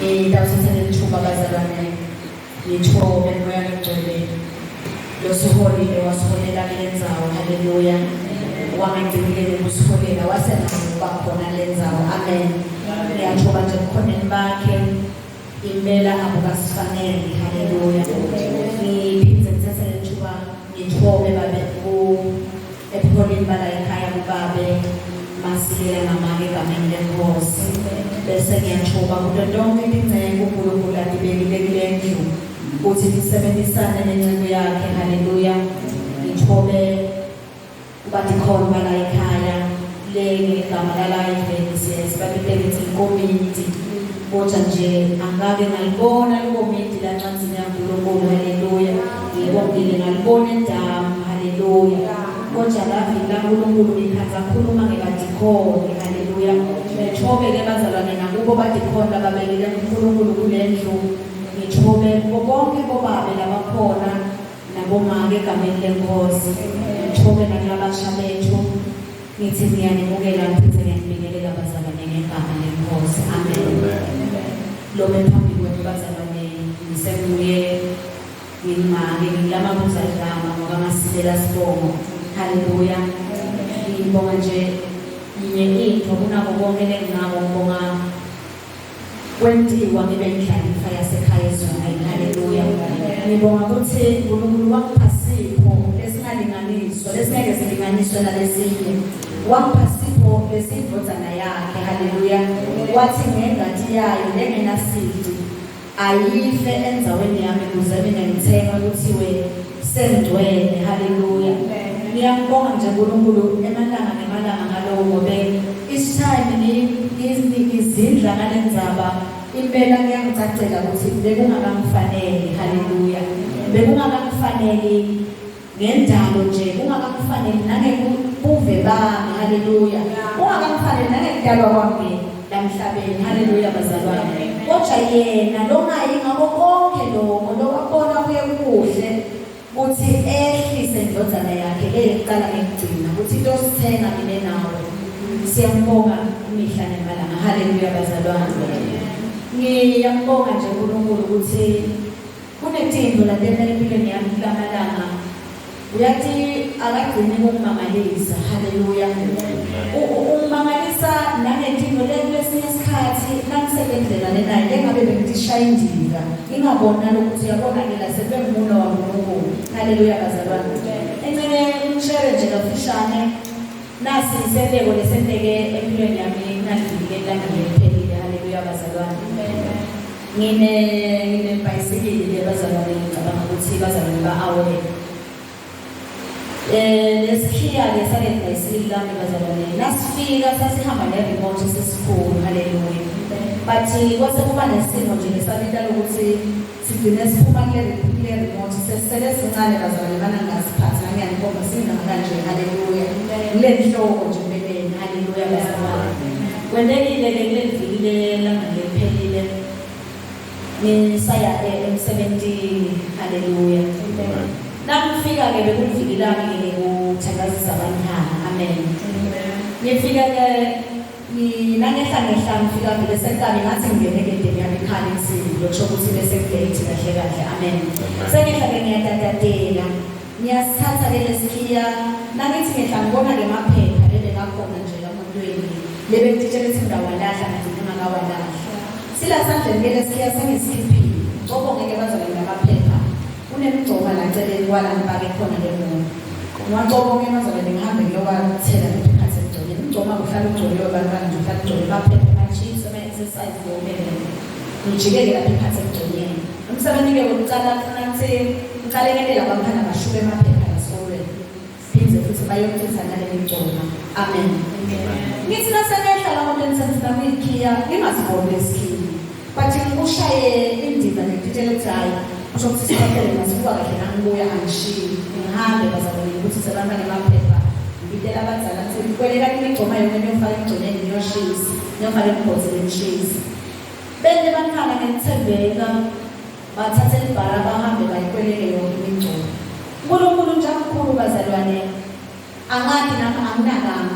Ngidawuthatha leli thuba bazalwane ngithobe moya ngigcwele lo siholile wasiholela kulendzawo. Haleluya. Wangigcinile ukusiholela wasenza ukuba khona lendzawo. Amen. Ngiyathoba nje ebukhoneni bakhe impela abukasifanele. Haleluya. Ngiphinde ngithathe leli thuba ngithobe babe ebukhoneni bala ekhaya kubabe Masilela namake egameni lenkosi. Bese ngiyathoba kulo lonke ingcebo uNkulunkulu adibekile kule ndlu ukuthi lisebenzisane nenceku yakhe. Haleluya. Ngithobe ubathi khona bala ekhaya lenge igama la live siyasibabekela community kodwa nje angake ngalibona community la ncansini yaNkulunkulu. Haleluya. Ngibongile ngalibona endawo. Haleluya. Kodwa la vila uNkulunkulu ikhaza khuluma ngekadikhona. Haleluya. Ngithobe ke bazalwane nakubo badikhona babekile uNkulunkulu kule ndlu. Ngithobe bonke bobabe labakhona nabomake egameni lenkosi. Ngithobe nakulabasha bethu. Ngithi ngiyanibukela ngiphinde ngiyanibingelela bazalwane ngegama lenkosi. Amen. Lo phambi kwenu bazalwane ngisebuye ngimake ngilamabuza igama ngoba Masilela Sibongo. Haleluya. Ngibonga nje yinye into kunabo bonke lengabo ngibonga kwentiwa ngibe indlalifa yasekhaya ezweni. Haleluya. Ngibonga ukuthi uNkulunkulu wapha sipho esingalinganiswa lesingeke silinganiswe nalesinye. Wapha sipho lesindodana yakhe. Haleluya. Wathi ngengadi yayo lengenasidi ayife endzaweni yami ukuze mina ngithenga ukuthiwe sengcwele. Haleluya. Ngiyambonga nje uNkulunkulu emalanga nemalanga ngalowo ngobe isithayimi izindla ngalendzaba impela ngiyangicacela ukuthi bekungakamfanele. Haleluya. Bekungakamfanele ngendalo nje kungakamfanele nangebuve bami. Haleluya. Kungakamfanele nangekudalwa kwami lamhlabeni. Haleluya bazalwane. Kodwa yena longayi ngako konke lokho lokubona kuye kuhle uthi ehlise indodana yakhe leyokuqala ngekugcina ukuthi into sithenga mina nawe. Siyambonga imihla nemalanga. Haleluya bazalwane. Ngiyambonga nje uNkulunkulu ukuthi kunetinto la empilweni yami kulamalanga uyathi akagcini ukumangalisa. Haleluya. Ungimangalisa nangentinto lesinye isikhathi nangisebenzela naye lengabe bengishaya indika ingabona lokuthi uyabona ke la sebengumuntu waNkulunkulu. Haleluya bazalwane. Engcene ngishare nje kafishane nasi isebeko lesenteke empilweni yami ngadlulile langa ngemphelile. Haleluya bazalwane. Ngine bhayisikili bazalwane ngicabanga ukuthi bazalwane ba-aware. Lesikhiya lesale bhayisikili lami bazalwane nasifika sasihamba ne-remote sesikhulu. Haleluya. But kwase kuba nesimo nje nesabita lokuthi sigcine siphuma kule remote sesele sincane bazalwane banangasiphathi ngiyanibonga singaka kanje. Haleluya. Kule nhloko nje empeleni. Haleluya bazalwane. Kwendekile ke kule viki langa ngemphelile ngisaya emsebentini. Haleluya. Nakufika ke bekuviki lami ngikuthakazisa abantwana. Amen. Ngifika ke ngingehla ngifika vele sekabe ngathi ngingene endlini yami ekhaya insini lokho ukuthi bese ngidate kahle kahle. Amen. Sengihla ke ngiyatatela ngiyasithatha lesikhiya nangithi ngihla ngibona ke maphepha lebengakhona nje lamontweni lebengitshela ukuthi ngawalahla ngathi ngingakawalahla sila sandleni lesikhiya sengisikhiphile. Ngoba ngeke bazale ngamaphepha kunemigcoba la eceleni kwala ngibake khona lemoto ngwaqobo ke bazale ngihambe ngiyowathela ngephansi egcwele umgcoma uhlala ugcwele abantwana nje uhlala ugcwele maphepha machisa ama exercise ngomele ngijikele lapha phansi egcwele. Umsebenzi ke wokuqala kunathi ngiqalekele labafana bashuke emaphepha esikoleni phinde futhi bayothusa nale migcoma. Amen. Ngithi nasenehla la muntu ensenza mikhiya ngingaziboni lesikhiya but ngikushaye indiza ngitshela ukuthi hayi ukuthi siphele masibuka kahle nangibuya angishiyi ngihambe bazalwane ukuthi sebantwana emaphepha ngidela abazali ukuthi kweleka imigcoma yonke niyofaka emgconeni niyoshisa niyofaka emgozeni nishisa. Bende bakhana ngethembeka bathatha ibhara bahambe bayikweleke yonke imigcoma. uNkulunkulu nje kakhulu bazalwane angathi nami anginakanga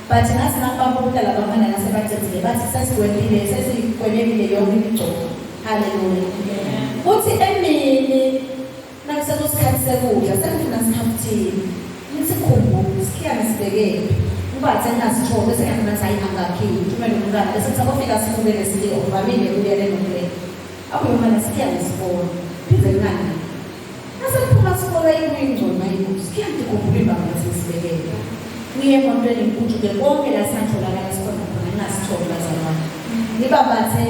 but ngathi nababona labafana nasebacethile bathi sesikwelekile yonke imigcobo. Hallelujah. Uthi emini nakusesikhathi sekudla sekufuna sikhafuthini. Nisikhumbule sikhiyane sibekele. Ubathe nasithobe bese kuyafuna sayi angakhiphi. Kumele umntwana bese sakufika sifukele siye uvamile uyele nomle. Akuyona sikhiyane sibone. Bize ngani. Nasephuma sikole ingqondo mayibu. Sikhiyane ukukhumbula ibanga sesibekele. Niye emontweni nkujuke konke la santholakala sikhona khona nasithobe bazalwane. Nibabathe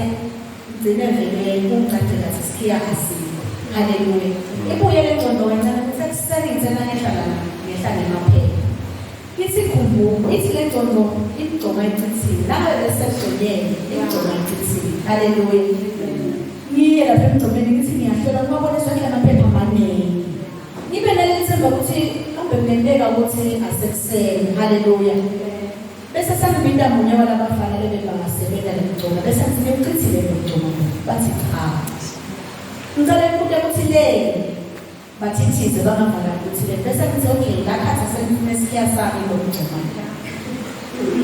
ngcine vele kumcacela sikhiya asikho. Hallelujah. Ibuye le ngqondo kancane ukuthi kusebenze nangehlala emaphela. Isikhumbule ithi le ngqondo igcoba icithile. Lapho besegconyene igcoba icithile. Hallelujah. Niye lapha emgcobeni ngithi ngiyahlola uma bona sonke amaphepha amaningi. Nibe nalethemba ukuthi kambe kungenzeka ukuthi asekusele. Hallelujah. Bese sangibinda munye walabafana lebe bangasebenza le ngcoba bese ngicithile le ngcoba. Bathi cha. Ngicela ukuthi le bathithize bangavala ukuthi le bese kuthi okay lakhathi senifune sikiyasaba ngomgcoba.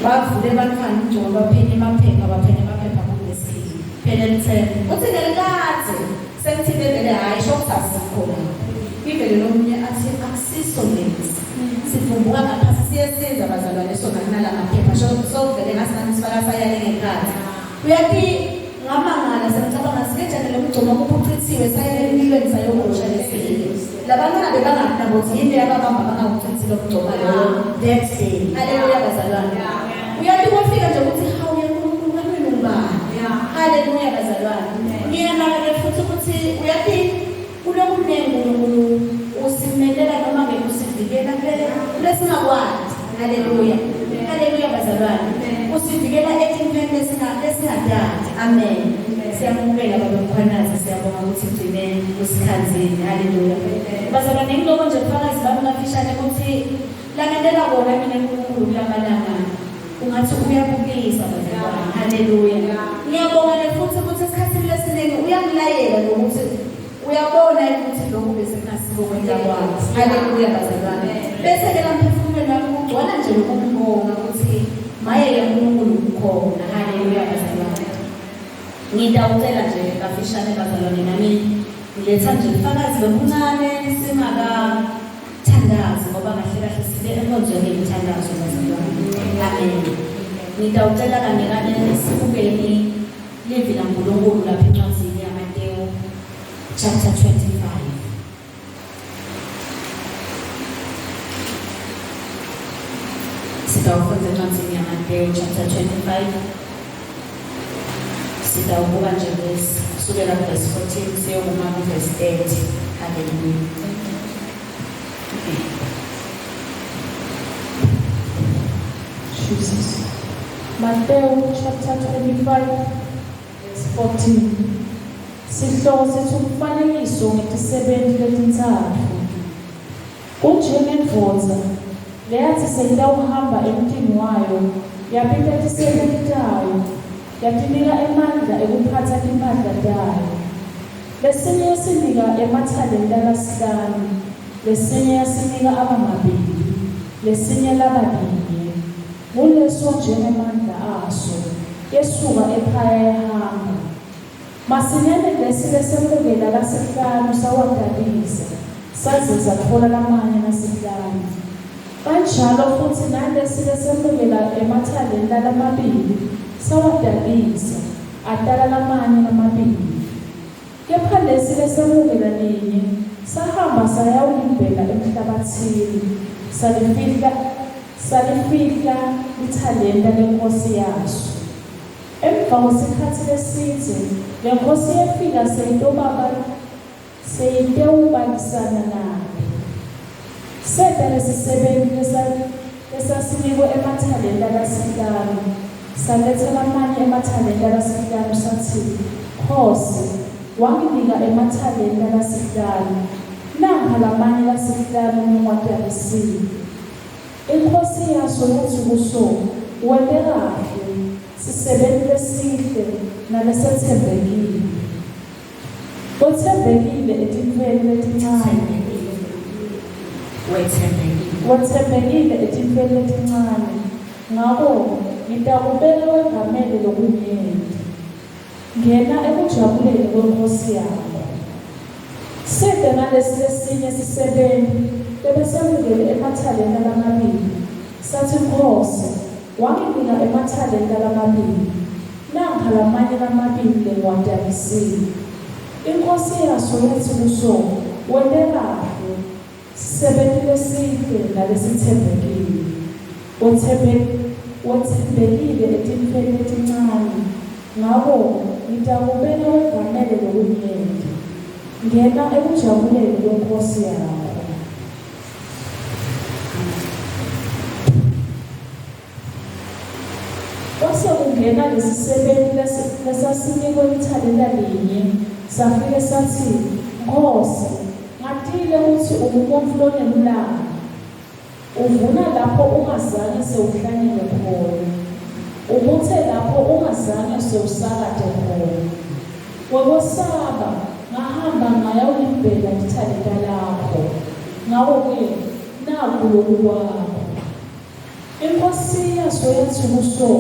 Bavule bafana ngcoba baphenya amaphepha kulesiki. Phela lithemba. Uthi ngelikazi sekuthile vele hayi shokuthi asikhona. Ivele nomunye athi akusiso lesi. Sivumbuka ngaphasi siyesiza abazalwane sona kunala maphepha sovele ngasinanifaka sayale ngenkhathi. Uyathi ngamangala semcabanga sikejane lomgcoba kubuchithiwe sayele empilweni sayokusha lesile. Labantwana bebangathi ukuthi yini yababamba bangawuchithile umgcoba lo that day. Hallelujah bazalwane. Uyathi kufika nje ukuthi hawu yaNkulunkulu kamnumba. Hallelujah bazalwane. Ngiyanakelela futhi ukuthi uyathi kulokunengi uNkulunkulu usimelela noma ngekusivikela lesingakwazi. Hallelujah. Hallelujah bazalwane. Usivikela ekintweni lesingadadi. Amen. Siyamukela babamkhwanazi siyabonga ukuthi ugcine usikhanzile. Hallelujah. Bazalwane ngiloko nje phakathi bami ngafishane ukuthi langendela bona mina uNkulunkulu kulamalanga. Ungathi uyabukisa bazalwane. Hallelujah. Ngiyabonga futhi ukuthi esikhathini lesiningi uyamlayela ngokuthi uyabona ukuthi lokhu bese kungasiko kwenza kwazi. Hallelujah bazalwane. Bese ke lamphefumulweni wami ugcwala nje lokumbonga ukuthi maye uNkulunkulu ukhona. Hallelujah bazalwane. Ngidawucela nje kafishane bazalwane nami ngiletha nje ubufakazi lobuncane singakathandazi ngoba kahle kahle sile enkonzweni yemthandazo bazalwane. Amen. Ngidawucela kanye sibukeni livi laNkulunkulu lapha encwadini yaMateyu chapter 25. Sitawufunda encwadini yaMateyu chapter 25. Sitawubuka nje kusukela verse 14 siyokuma verse 30. Hallelujah. Jesus. Matthew chapter 25 verse 14. Sihloko sethu umfanekiso ngetisebenti letintsatfu. Kunjengendvodza leyathi seyitawuhamba emntini wayo yaphinda tisebenti tayo yatinika emandla ekuphatsa timphahla tayo. Lesinye yasinika emathalenta lasihlanu, lesinye yasinika abamabili, lesinye lababili. Nguleso njengemandla aso yesuka ekhaya yahamba. Masinyane lesile semukela lasihlanu sawadalisa saze sathola lamanye nasihlanu. Kanjalo futhi nalesile semukela emathalenta lamabili sawadalisa atala lamanye namabili. Kepha lesile semukela linye sahamba sayawulimbela emhlabathini salifihla ithalenta lenkosi yaso. Emva kwesikhathi lesidze lenkosi yafika seyitewubalisana naye. Seda lesisebenzi lesasinikwe emathalenta lasihlanu saletha lamanye emathalenta lasihlanu sathi, Khosi, wanginika emathalenta lasihlanu, nanga lamanye lasihlanu ngiwadalisile. Inkosi yaso yathi kuso, wente kahle, sisebenti lesihle nalesethembekile. Wethembekile etintfweni letincane. Wethembekile etintfweni letincane. Ngakho ngitakubeka wengamele lokunyenti. Ngena ekujabuleni kwenkosi yakho. Sede ngalesi lesinye sisebenzi bebesemukele emathaleni alamabili. Sathi Nkosi, wanginika emathaleni alamabili. Nanga lamanye lamabili lengiwadayisile. Inkosi yaso yathi kuso, wente kahle, sisebentile sihle nalesithembekile. Wethembekile etintfweni letincane. Ngakho ngitakubeka wengamele lokunyenti. Ngena ekujabuleni kwenkosi yakho. Kwase kungena lesisebenzi lesasinikwe ithalenta linye, safike sathi, Nkosi, ngatile ukuthi ungumuntu lonelulanga. Uvuna lapho ungazange sewuhlanyele khona. Ubuthe lapho ungazange sewusakade khona. Wakwesaba, ngahamba ngayawulibhela ithalenta lakho. Ngakho-ke, naku lokhu kwakho. Inkosi yaso yathi kuso,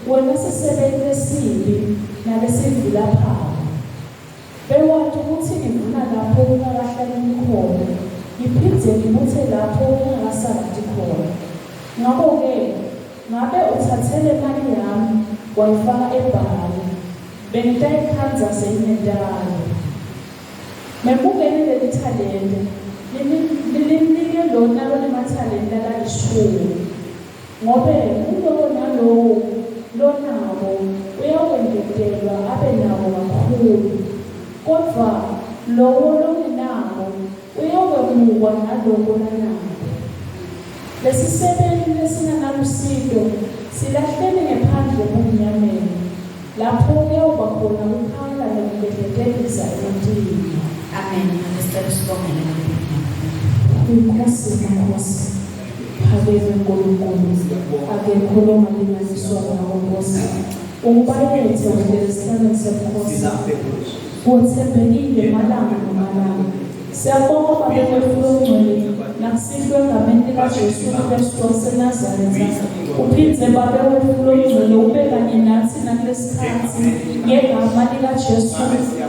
wena sisebenzi esibi nalesivulaphawu. Bewathi ukuthi ngivuna lapho ungakahlanyeli khona, ngiphinde ngibuthe lapho ungakasakadi khona. Ngakho-ke, ngabe uthathele imali yami wayifaka ebhange, bengitayikhanza seyinendalo. Membukeni leli thalente, lilimnike lona lonemathalente akalishumi. Ngobe ulowo nalowo lonabo uyakwengetelwa abe nawo kakhulu. Kodwa lowo longenabo uyokwemukwa naloko lanabo. Lesisebenzi lesingenalusido silahleli ngaphandle ebumnyameni. Lapho kuyoba khona ukukhala nokubhedeleza emuntwini. Amen. Ngesicelo sibongele. Inkosi Nkosi. Phakeme uNkulunkulu. Akekho longalinganiswa nawe Nkosi. Ungibayethe ngelesihlanu senkosi. Uthembekile malanga nomalanga. Siyabonga Baba wethu ongcwele nakusihlwe egameni likaJesu Kristu waseNazaretha. Uphinde Baba wethu ongcwele ube kanye nathi nakulesikhathi ngegama likaJesu.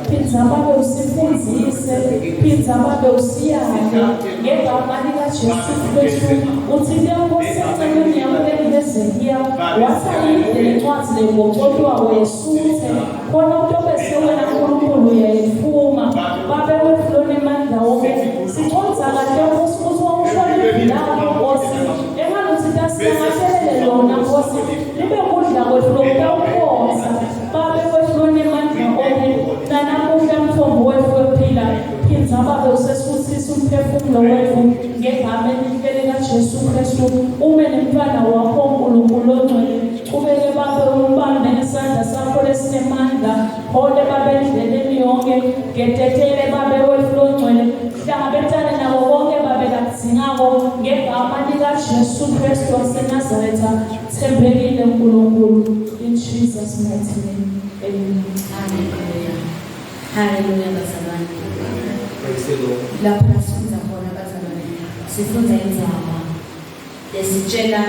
Phinde Baba usifundise, phinde Baba usiyale ngegama likaJesu Kristu. Uthinte Nkosi eceleni yakho leZekiya wasayinde lencwadi lengocolwa wesuthe khona utobese wena Nkulunkulu uyayifuma. Baba wethu lonemandla wonke siconza kahle Nkosi ukuthi wawushone lapho Nkosi engaluthi tasiyamahlelele lona Nkosi libe kudla kwethu lokuyawukhoza. Baba wethu lonemandla wonke nanamuhla mthombo wethu wephila phinde Baba usesifundisa umphefumulo wethu ngegama elihle likaJesu Kristu. Ume nemntwana wakho uNkulunkulu ongcwele ubeke Baba umbambe nesandla sakho lesinemandla. Hole Baba endleleni yonke ngetetele Baba wethu ongcwele hlangabezana nabo bonke Baba lakuzingako ngegama likaJesu Kristu waseNazaretha. Thembekile uNkulunkulu. In Jesus' mighty name. Amen. Hallelujah. Hallelujah bazalwane. Praise the Lord. Lapho sifunza khona bazalwane. Sifunza indzaba lesitshela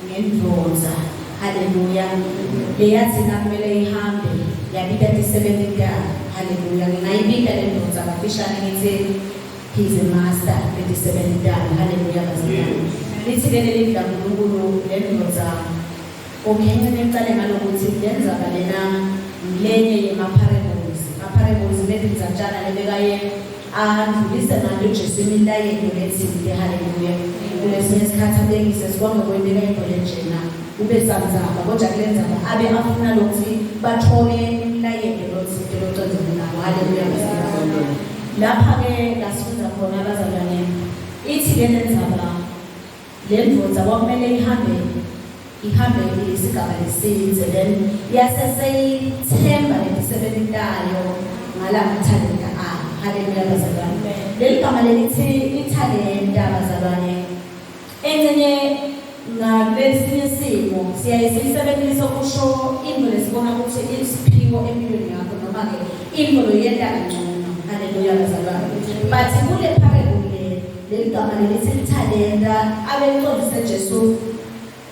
ngendvodza. Hallelujah. Leyathi nakumele ihambe yabika tisebenzela. Hallelujah. Ngingayibika le ndvodza ngafishane ngithi he's a master 27 dala. Hallelujah bazalwane. Lithi leli uNkulunkulu le ndvodza okhenye nemcale ngalokuthi lenzaba lena lenye yemaparables. Maparables lezinzatshana lebekaye andlulise ngayo uJesu imilayelo lethile. Hallelujah. Kulesinye isikhathi abekise sibonge kwenteka into njena ube samzaba kodwa kulenzaba abe afuna lokuthi bathole imilayelo lokuthi loconzene nabo. Hallelujah. Lapha-ke lasifunza khona abazalwane ithi lenzaba le ndvodza kwakumele ihambe isigaba lesithe then yaseseyithemba lemisebenzitayo ngalamathalenta abo. Hallelujah bazalwane. Leli gama lelithi ithalenta bazalwane encenye ngalesinye isimo siyaye siyisebenzise ukusho into lesibona ukuthi isiphiwo empilweni yakho noma-ke into loyenta kangcono. Hallelujah bazalwane. But kule parable leli gama lelithi ithalenta abeliconzise Jesu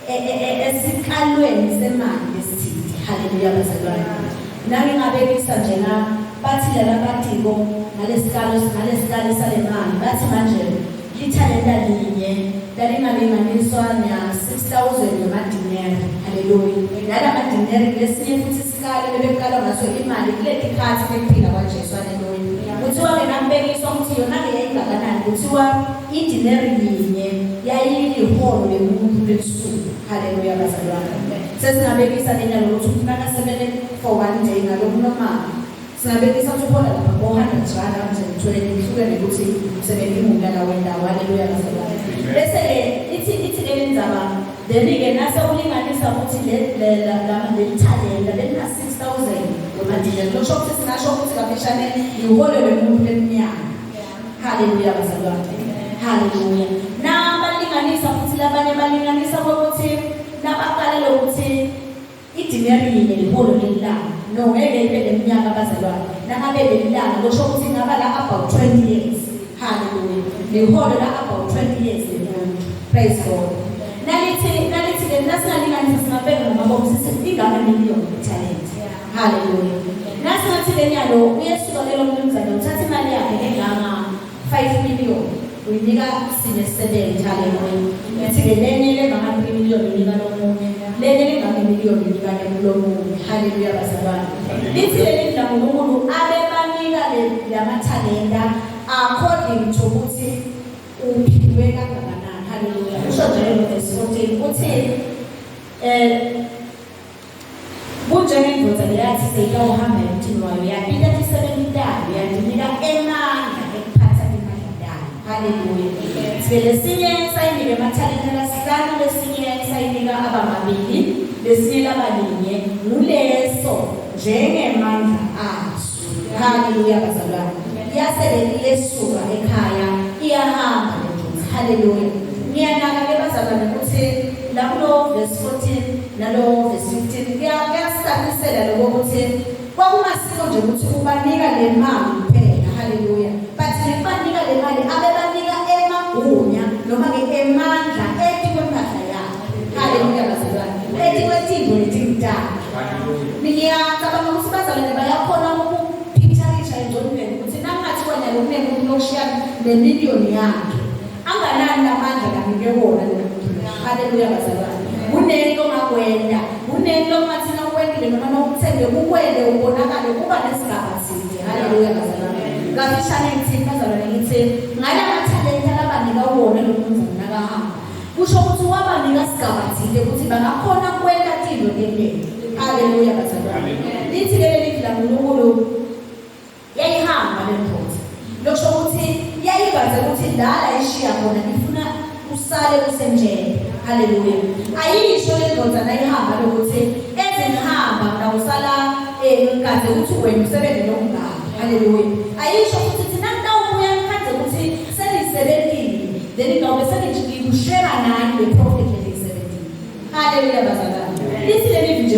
esikalweni semali lesithili. Haleluya bazalwane. Nami ngabekisa nje la bathi lana batiko ngalesikalo sale mali bathi manje lithalenta linye lalingalinganiswa na-6,000 yamadineri. Haleluya. Nala madineri lesinye futhi isikalo bebekala ngaso imali kuleti khathi bekuphila kwaJesu. Haleluya. Kuthiwa ngekambekiswa ukuthi yona ke yayingakanani, kuthiwa idineri linye yayiliholo lemuntu lebusuku. Haleluya bazalwane. Sesingabekisa lenyalo ukuthi ufuneka sebele for one day ngalokhu normal. Singabekisa ukuthi uhola lapha ngo-100 rand, 120 kuhlukene ukuthi usebenza imungana wendawo. Haleluya bazalwane. Bese-ke ithi lelindzaba then-ke nase ulinganisa ukuthi lelithalenta lelina-6,000 wemadineri. Lokho ukuthi singasho ukuthi kabishane iholo lemuntu leminyaka. Haleluya bazalwane. Haleluya. Nabalinganisa futhi labanye balinganisa ukuthi nabaqalela ukuthi idineri linye liholo lelilanga. No, ngeke ibe leminyaka bazalwane. Nangabe lelilanga kusho ukuthi ngaba la about 20 years. Hallelujah. Liholo la about 20 years lemuntu. Praise God. Nalithi nasingalinganisa singabheka ngamabomu sithi ingaba miliyoni talent. Hallelujah. Nasingathi lenyalo uyesuka lelo mnumzane uthatha imali yakhe engama 5 million. Uyinika sinesebenzi. Hallelujah. Ethi lenye lengama 3 million uyinika lomunye. Lenye lengama million uyinika lomunye. Hallelujah bazalwane. Lithi leli la uNkulunkulu abebanika lamathalenta according to ukuthi uphilwe kangakanani. Hallelujah. Usho nje verse 14 uthi bunjengendoda leyathi seyawuhamba emthini wayo yaphinda isebenzayo yandinika emandla ekuphatha imali yayo. Hallelujah. Lesinye sayinika amathalenta lasihlanu, lesinye sayinika abamabili, lesinye labalinye nguleso njengemandla aso. Hallelujah bazalwane. Yasele lesuka ekhaya iyahamba lendoda. Hallelujah. Ngiyanaka ke bazalwane ukuthi lapho verse 14 nalo verse 15 kuyasabisela lokho ukuthi kwakumasiko nje ukuthi ubanika le mali kuphela. Hallelujah. But ngibanika le mali abebanika emagunya noma ke emandla ethi kwempahla yakho. Hallelujah bazalwane. Ethi kwethinto letingidala. Ngiyacabanga ukuthi bazalwane bayakhona ukupictureisha engqondweni ukuthi nangathi wena lo muntu lokushiya nemiliyoni yakhe anganani namandla kanike wona lo muntu. Haleluya bazalwane. Kunento ongakwenda, kunento ongathina ukwendile noma nokuthenge kukwende ubonakale kuba nesigaba side. Haleluya bazalwane. Ngafishane ngithini bazalwane ngithi ngala mathalenta labanika wona lo muntu nakahamba. Kusho ukuthi wabanika sigaba side ukuthi bangakhona kwenda into lele. Haleluya bazalwane. Lithi leli la uNkulunkulu yayihamba lendoda. Lokho ukuthi yayibaza ukuthi dala ishiya bona ifuna usale usenjene. Haleluya. Ayisho lendoda nayihamba lokuthi ezihamba ngawusala ngaze ukuthi wena usebenze lokungaka. Haleluya. Ayisho ukuthi thina nawubuya ngikhaze ukuthi selisebenzile then ngawube sengikushiya nani le prophet lelisebenzile. Haleluya bazalwane. Lithi leli nje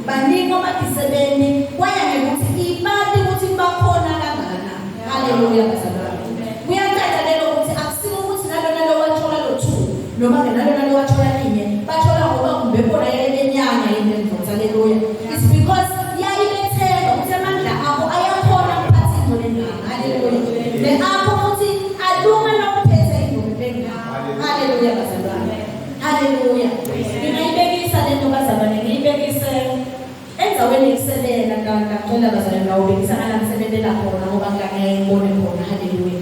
baningi obakisebenzi kwaya ngekuthi imali ukuthi bakhona kangakanani. Haleluya bazalwane. Kuyacaca lelo ukuthi akusiko ukuthi nalo wathola lo 2 noma nalo wathola linye bathola ngoba kumbe bona yenyanga yendoda. Haleluya. It's because yayibetheka ukuthi amandla akho ayakhona ukuphatha into lengane. Haleluya. Le akho ukuthi aluma nokuphetha into lengane. Haleluya bazalwane. Haleluya. Ngiyibekisa lento bazalwane, ngiyibekise enzaweni yokusebenza ngakuthola bazalwane ngawubekisana ngisebenza khona ngoba ngangayibona khona. Haleluya.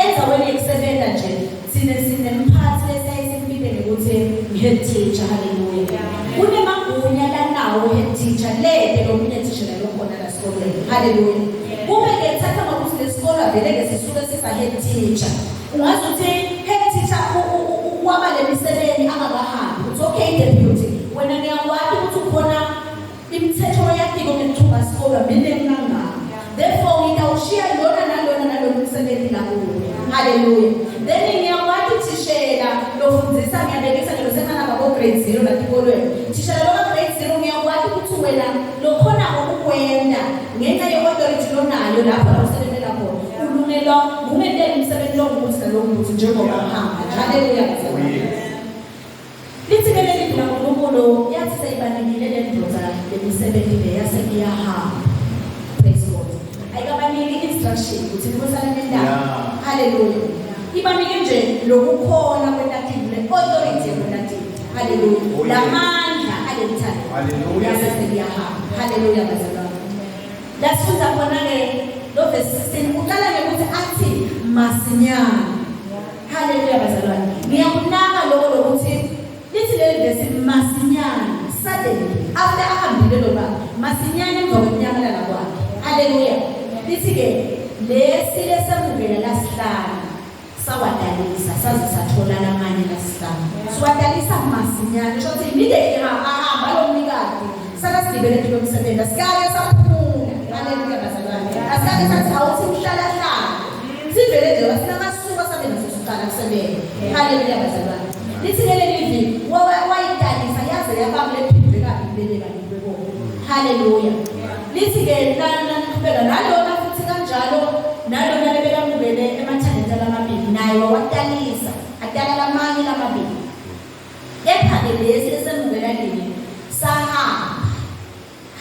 Enzaweni yokusebenza nje sinemphathi lesayisimpilele ukuthi head teacher. Haleluya. Kunemagunya lanawo head teacher lede lo munye teacher lo khona la esikoleni. Haleluya. Kube ngethatha ngokuthi lesikole vele ke sisuke sisa head teacher. Ungazi ukuthi head teacher waba lemisebenzi angabahambi. It's okay deputy. Wena ngiyakwazi ukuthi ukhona imithetho yakhe ngokuthuba isikole mina nginganga. Therefore ngiyawushiya lona nalo umsebenzi lapho. Haleluya. Then ngiyakwazi thishela lofundisa ngiyabekisa lo sefana babo grade 0 latikolweni. Thishela lo grade 0 ngiyakwazi ukuthi wena lokhona ukukwenda ngenxa ye-authority lonayo lapho usebenzela khona. Ulungelo ngumendele umsebenzi lo ukuthi nalokuthi njengoba uhamba. Haleluya. Lithi lo yathi seyibanikile le ndoda lemisebenzi le yaseyahamba. Praise God. Ayikabaniki instruction ukuthi nikusale nendawo. Hallelujah. Ibanike nje lokukhona kwentatini le authority kwentatini. Hallelujah. Lamandla alethanda. Hallelujah. Yaseyahamba. Hallelujah bazalwane. Lasifunza khona ke lo verse 16 uqala ngokuthi athi masinyane. Hallelujah bazalwane. Ngiyakunaka lokho lokuthi lithi leli verse masinyane. Suddenly after ahambile lo baba masinyane emva kwenyamela kwakhe. Hallelujah. Lithi ke lesi lesamukela lasihlanu sawadalisa saze sathola lamanye lasihlanu. Siwadalisa masinyane shothi immediately ahamba lo mnikati sakasidibele kulo msebenzi asikake saphumula. Hallelujah bazalwane. Asikake sathi awuthi uhlala hlala. Sivele nje wasinamasuku asabe nasosuqala kusebenza. Hallelujah bazalwane. Lithi leli livi wayidalisa yaze yabamle phinde kabi ibeleka ngibeko. Hallelujah. Lithi ke naniqhubeka nalona futhi kanjalo nalona lebelamukele emathandeni lamabili naye wawadalisa adala lamanye lamabili. Kepha ke lesi lesemukela leli sahamba.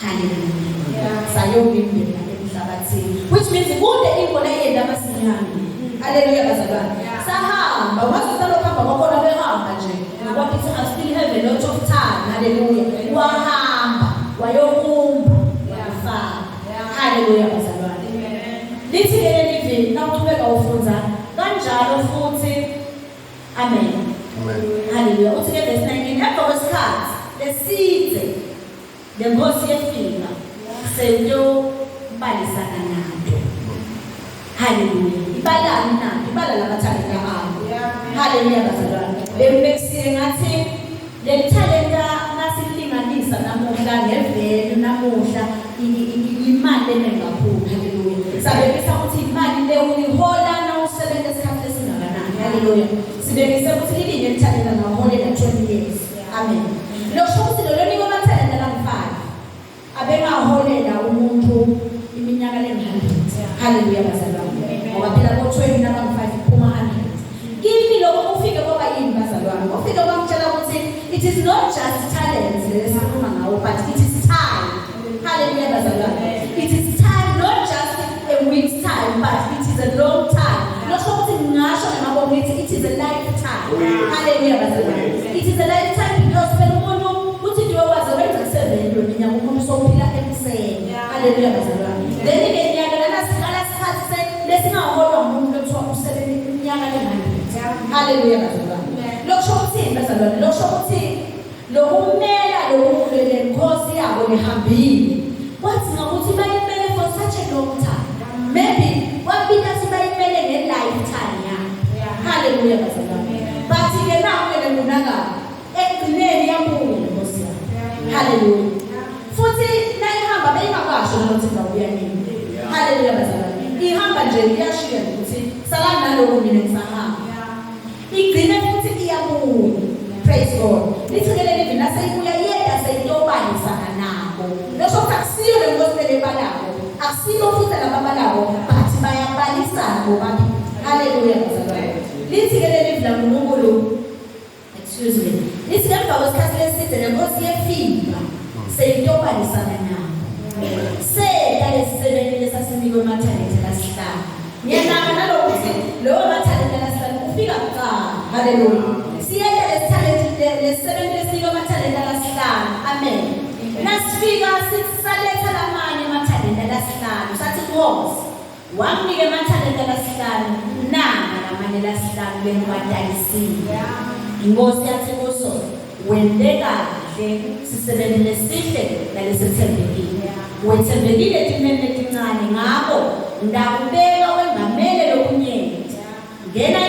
Hallelujah. Sayobimbela emhlabathini. Which means kude inkola yenda masinyane. Hallelujah bazalwane. Sahamba wasithatha phamba kwakhona behamba nje. What is I still have a lot of time. Hallelujah. Wahamba wayokumba wafaka. Hallelujah bazalwane. Lithi ke leli nawuqhubeka ufunza kanjalo futhi. Amen. Amen. Hallelujah. Uthi ke verse 19 emva kwesikhathi lesithe lenkosi yefika seyobalisana nayo. Hallelujah. Ibalani nayo ibala lamathalenta abo. Hallelujah bazalwane. Bembekisile ngathi le talenta nasilinganisa namuhla ngevelu namuhla imali enengaphuma. Hallelujah. Sabekisa ukuthi imali le uyihola nawusebenza isikhathi esingakanani. Hallelujah. Sibekise ukuthi lilinye lithalenta ngaholela 20 years. Amen. Lokho ukuthi lo lonke amathalenta lamfaka abengaholela umuntu iminyaka le-100. Hallelujah bazalwane. Ngoba phela ko-20 naba-5 iphuma 100. Kimi lokho ufike kwaba yini bazalwane? Ufike kwamtshela ukuthi it is not just talent lesikhuluma ngawo but it is time. Hallelujah bazalwane. It is time, not just a week's time but it is a long time. Lokho ukuthi ngasho ngabo ngithi it is a lifetime. Hallelujah bazalwane. It is a lifetime because phela umuntu uthi nje wazi wenza 7 lonyaka umuntu sophila emseni. Hallelujah bazalwane. Then ngenyaka lana sikhala sikhathi lesingaholwa umuntu kuthiwa usebenza iminyaka le-100. Hallelujah bazalwane. Lokho ukuthi bazalwane, lokho ukuthi lokumela lokulele inkosi yabo lehambile. Kwathi ngokuthi bayimele for such a long time. Maybe wabika sibayimele nge-lifetime yakhe. Hallelujah bazalwane. But ke nawe ngunaka ekugcineni yamuwe inkosi yakhe. Hallelujah. Futhi nayihamba beyingakasho ukuthi ngawuya nini. Hallelujah bazalwane. Ihamba nje iyashiya ukuthi salani naloko mina ngisahamba. Igcine futhi iyabuya. Praise God. Lithekele livi naseyibuya yedwa seyitobanisana nabo. Lokho akusiyo le nkosi lebalabo. Akusiyo futhi lababalabo but bayabalisana bobabili. Hallelujah bazalwane. Lithekele livi la uNkulunkulu. Excuse me. Lithekele emva kwesikhathi leside le nkosi yefika seyitobanisana nabo. Sekale sisebenile sasinikwe emathalente lasihlanu. Ngiyanaka nalokuthi lowo mathalente lasihlanu ufika kuqala. Hallelujah. Siyele lesithalente lesisebenile sinikwe emathalente lasihlanu. Amen. Nasifika sisaletha lamanye emathalente lasihlanu. Sathi Nkosi wamnika emathalente lasihlanu nanga lamanye lasihlanu bengiwadalisile. Inkosi yathi kuso wende kahle sisebenzile sihle nalesithembekile. Wethembekile etimeni etincane ngakho ndakubeka wengamele lokunyenti. Ngena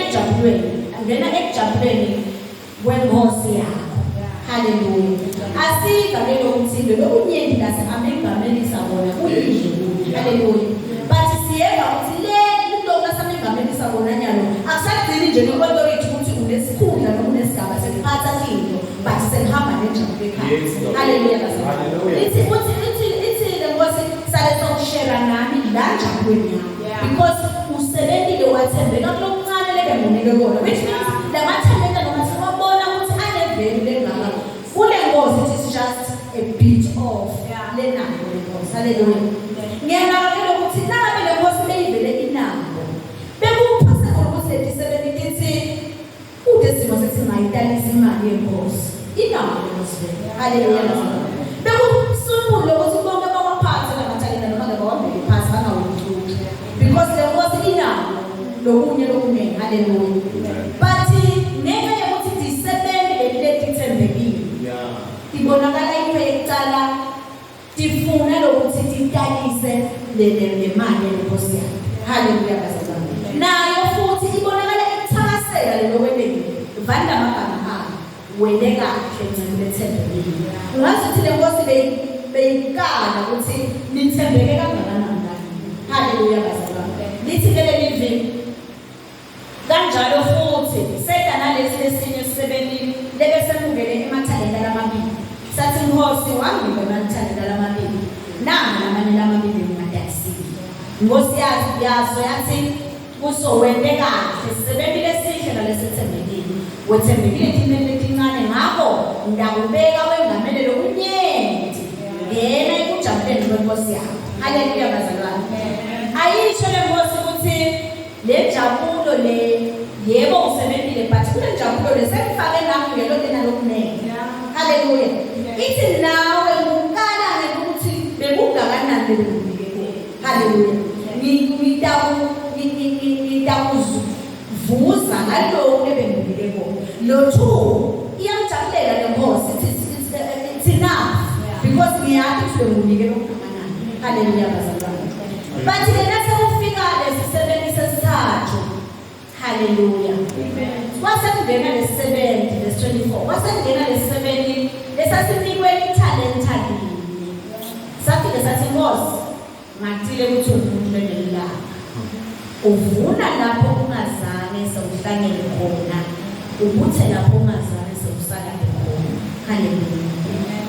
ekujabuleni kwenkosi yakho. Hallelujah. Asika lelo kuthile lokunyenti lase amengamelisa bona kuyidle. Hallelujah. But siyeka ukuthi le into lasamengamelisa bona nyalo akusadili nje nge-authority ukuthi unesikhundla noma unesigaba sekuphatha into but sehamba nenjabulo ekhaya. Hallelujah bazalwane. Lithi le nkosi sale sokushare nami la njabulweni yami because usebenzile wathembeka kulokuncane lebengoneke kona which means la mathalenta noma siwabona ukuthi anevelu lengaka kule nkosi haleluya ngiyanakekela ukuthi nabe le nkosi beyivele inabo bekuphasa ukuthi le disebenti lithi ude simo sesingayidalisa imali yenkosi inabo lenkosi haleluya bekusungule ukuthi bonke bawaphathe lamathalenta noma ngabe bawabheke phansi bangawuthuli because le nkosi inabo lokunye lokunye haleluya but ngeke ukuthi disebenti letithembekile ibonakala into yokucala tifuna lokuthi tidalise le mali yenkosi yakhe haleluya bazalwane nayo futhi ibonakala ekuthakasela lelo weleni vanda amagama akhe wele kahle ngicela ungazi ukuthi le nkosi beyikala ukuthi nithembeke kangakanani haleluya bazalwane lithi lele livini kanjalo futhi seda nalesi lesinye sisebenzile lebe semukele emathalenta lamabili sathi inkosi wangipha emathalenta lamabili nanga lamanye lamabili ngadasile inkosi yazo yathi kuso wende kahle sisebenzile sihle nalesithembekile wethembekile timele letincane ngakho ngiyakubeka wengamele lokunyenti ngena ekujabuleni kwenkosi yakho haleluya bazalwane ayisho le nkosi ukuthi le jabulo le yebo usebenzile but kule jabulo le sekufake nakho ngelo lena lokunene haleluya ithi nawe ngukala ukuthi bekungakanani lebukeke haleluya ngitakuvuza ngalokho ebengibike kona lo two iyamjabulela le nkosi it's enough because ngiyathi sibengibike lokungakanani haleluya bazalwane but lena sekufika lesisebenzi sesithathu haleluya wasengena lesisebenzi lesi-24 wasengena lesisebenzi lesasinikwe ithalenta linye safike sathi Nkosi ngathile ukuthi umuntu lenelilanga uvuna lapho ungazange sewuhlangene khona ubuthe lapho ungazange sewusakade khona haleluya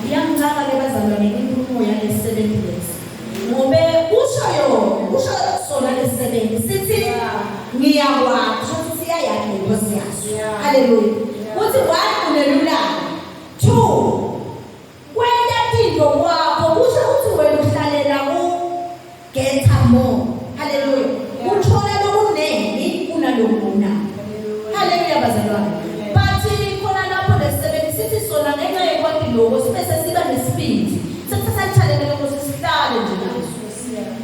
iyangicaka ke bazalwane inkulumo yalesisebenzi lesi ngobe usho sona lesisebenzi sithi ngiyakwazi ukuthi siyayakhe inkosi yaso haleluya uthi one unelulanga two kwenta tinto kwakho kusho ukuthi wena uhlalela getha more haleluya uthola lokunengi kunalokuna haleluya bazalwane bathi khona lapho lesisebenzi sithi sona ngenxa yekwadi lokho sibe sesiba nesibindi sesathalele lokho sisihlale nje naso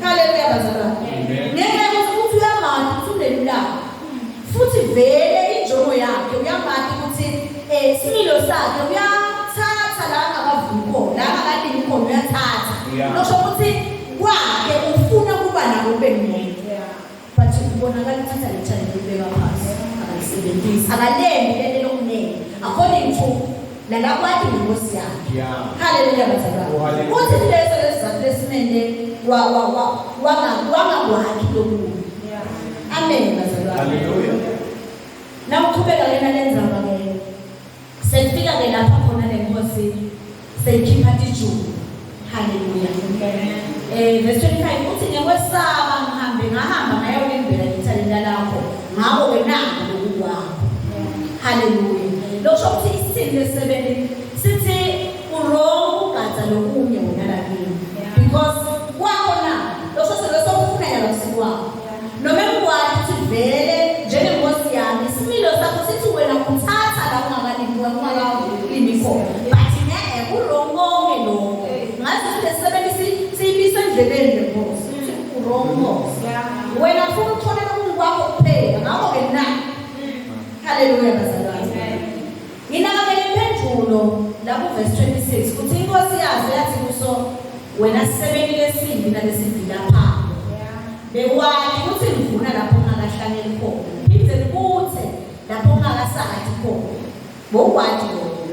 haleluya bazalwane ngenxa yokuthi uyamani ukuthi unelulanga futhi vele injongo yakhe uyamani ukuthi isimilo sakhe uyathatha la angakavumi khona la angakadingi khona uyathatha nosho ukuthi kwakhe ufuna kuba nabo benene but ubonakala uthatha le challenge ubeka phansi akayisebenzisi akalembi lento lokunene according to la kwadi inkosi yakhe haleluya bazalwane uthi leso lesizathu wangakwazi lokunye amen bazalwane haleluya nawuqhubeka lena lenzaba ke sefika ke lapha khona le nkosi seyikhipha ijubu haleluya verse 25 uthi ngekwesaba ngahamba ngayolindela ithalenta lakho ngako ke nako lokukwakho haleluya lokho ukuthi isithini lesebeni sithi urongo ugadza lokunye wona lakini because kwakho na lokho sokufuna yalo sikwakho noma ngikwazi ukuthi vele njengenkosi yami isimilo sakho sithi wena uthatha la ungakalindwa ungakalindikho but urongo-ke lokho ngazi ukuthi lesisebenzisi siyibisa endleleni lenkosi urongo wena ufuna ukutholela kwakho kuphela ngakho-ke na haleluya bazalwane nginakakele impendulo lapho verse 26 kuthi inkosi yazo yathi kuso wena sisebenzi lesindi nalesindi lapha bekwazi ukuthi ngivuna lapho ungakahlangeli khona phinde ngikuthe lapho ungakasakhathi khona bokwazi lokho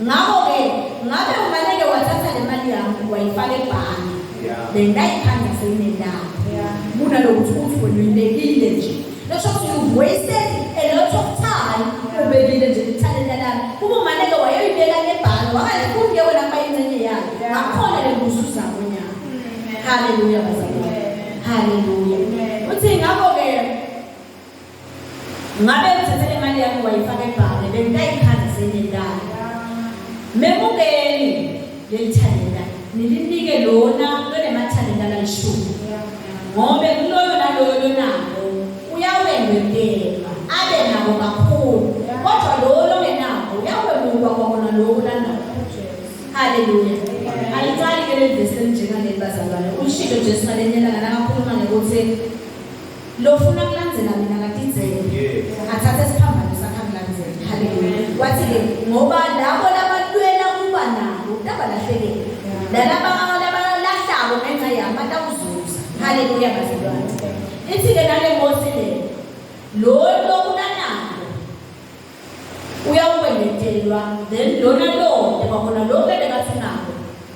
ngakho-ke ngabe unganeke wathatha le mali yami wayifaka ebhange bendayikhanda seyinendawo kunalokuthi uthi wena uyibekile nje nosho ukuthi you've wasted a lot of time ubekile nje ithalenta lami kuba umaneke wayoyibeka nebhange wakazifuni ke wena bayingcenye yayo ngakhona le mbuzo uzakho nyaka haleluya bazalwane haleluya uthi ngakho-ke ngabe uthathe le mali yami wayifaka ebhange bendayikhanda seyinendawo memukeni lelithalenta nilinike lona lone mathalenta lishumi ngoba kuloyo naloyo nako uyawengekela abe nako kakhulu kodwa lo ngenako uyawemuka kwabona lokho lanako. Haleluya. Ayicali ke le verse njengale bazalwane ushilo Jesu ngalenyela ngakakhuluma ngokuthi lo funa kulandzela mina ngatizele athathe isiphambano sakhe kulandzela. Haleluya. Wathi ke ngoba labo labalwela kuba nabo tabalahlekela laba lahlabo ngenxa yami atawuzuza. Haleluya bazalwane. Ithi ke nale Mose le lo kunanako uyawuwendetelwa then lona lo ebabona lo bengathi nako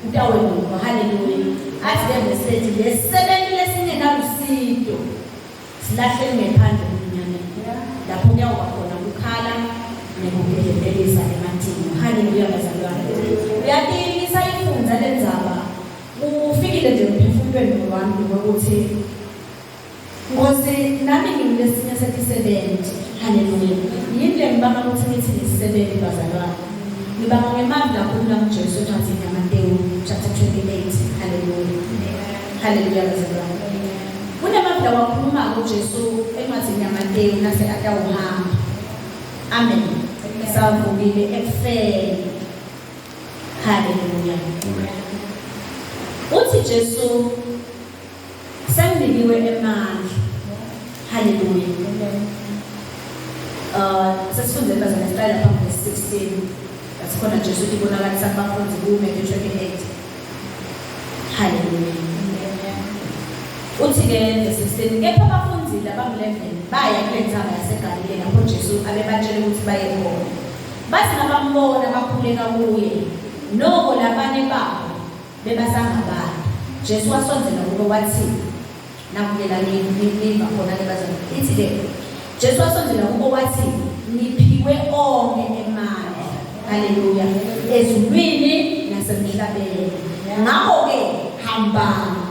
utawemuka. Haleluya. Athi ke message le7 lesingenalusido silahle ngephandle kunyane lapho kuyawuba khona ukukhala nekugedelelisa emathini. Haleluya bazalwane. Uyadinisa ifunza lenzaba ufikile nje emphefumulweni wami ukuthi ngosi nami ngilesinye sethi70. Haleluya. Yini le ngibanga ukuthi ngithi ngi70 bazalwane. Ngibanga ngemali kakhulu kaJesu encwadini yaMateyu chapter 28. Haleluya. Haleluya bazalwane. Kunemabla wakhuluma uJesu encwadini yaMateyu nase atawuhamba. Amen. Sawuvukile ekufeni. Haleluya. Uthi Jesu senginiwe emandla. Haleluya. Sesifunde bazalwane style phambi 16. Asikhona Jesu ubonakalisa abafundi kuMateyu 28. Haleluya. Uthi ke nge16 kepha abafundi laba11 baya kule nzaba yaseGalile lapho Jesu abebatshela ukuthi baye khona. Bathi nabambona bakhuleka kuye. Noko labanye babo bebasangabani. Jesu wasonzela kubo wathi nakulela niva khona ke bazalwane. Ithi ke Jesu wasonzela kubo wathi niphiwe onke emandla. Haleluya. Ezulwini nasemhlabeni. Ngakho ke hambani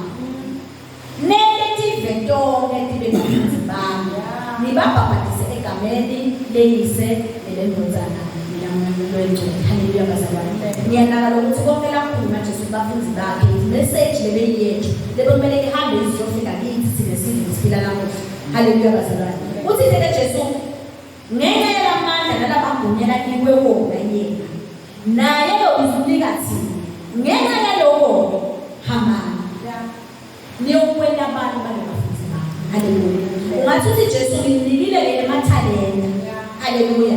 neletive tonke tibe ngaphansi bami nibabhabhadise egameni leyise nelendodana lengcwele. Haleluya bazalwane. Ngiyanaka ukuthi konke lakhuluma Jesu kubafundi bakhe message lebeyethu lebekumele ihambe izofika kithi sine siphila namuhla. Haleluya bazalwane. Uthi ke Jesu ngenxa yalamandla nalabagunyela kiwe wona yena naye lo uzulikathi ngenxa yaloko hambani niyokwenda abantu balabafundi bakhe. Haleluya. Ungathi uthi Jesu nginikile ke emathalenta. Haleluya.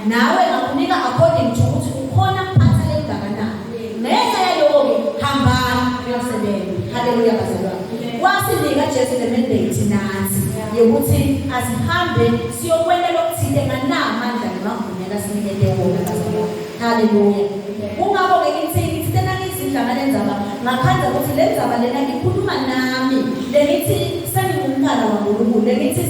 Nawe ngakunika according to ukuthi ukhona phatha lengakanani. Ngenxa yaloko hambani niyosebenza. Haleluya bazalwane. Wasinika Jesu le mandate nathi yokuthi asihambe siyokwenda lokuthile nganamandla namagunya sinikele wona bazalwane. Haleluya. Ungabo ke ngithi tena ngizindlanga lenzaba ngakhanza ukuthi lenzaba lena ngikhuluma nami lelithi sengingumntwana kaNkulunkulu lelithi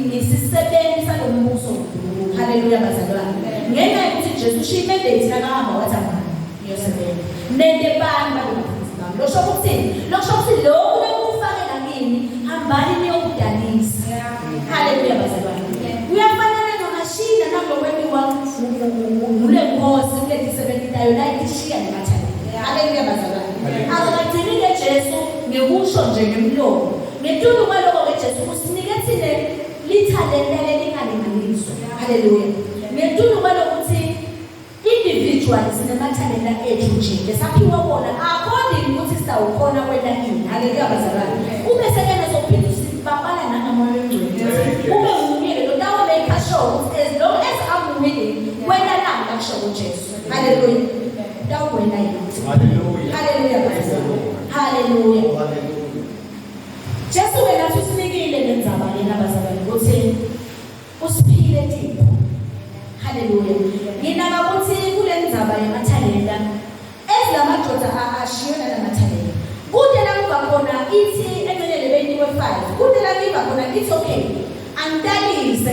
ngisisebenzi salombuso kaNkulunkulu. Haleluya bazalwane. Ngenxa yokuthi Jesu ushiye mandate nakahamba wathi amani niyosebenza nende bani balabafundi bami. Losho ukuthi lokhu lekufakela kini hambani niyokudanisa. Haleluya bazalwane. Uyafanana nomashina nakulokwenziwa ngule nkosi kuletisebenzayo la ishiya nemathalenta. Haleluya bazalwane. Akagcini ke Jesu ngekusho nje ngemlomo. Ngetulu kwaloko ke Jesu usinike thine lithalenta lelingalinganiswa. Haleluya. Ngetulu kwaloko ukuthi individual sinemathalenta ethu nje esaphiwa wona according ukuthi sawukhona kwenda ini. Haleluya bazalwane. Ube sekene sophinde sibabala nanamoya engcwele. Ube ngumile lo dawo make sure as long as I'm willing kwenda nami lakusho uJesu. Haleluya. Dawo kwenda yini. Haleluya. Haleluya bazalwane. Haleluya. Jesu wena usinikile lenzaba lena bazalwane ukuthi usiphile thina. Haleluya. Nginaka ukuthi kule ndzaba yamathalenta ezilamadoda ashiyona lamathalenta. Kude la kuba khona ithi encelele beniwe 5. Kude la kuba khona ithi okay. Andalise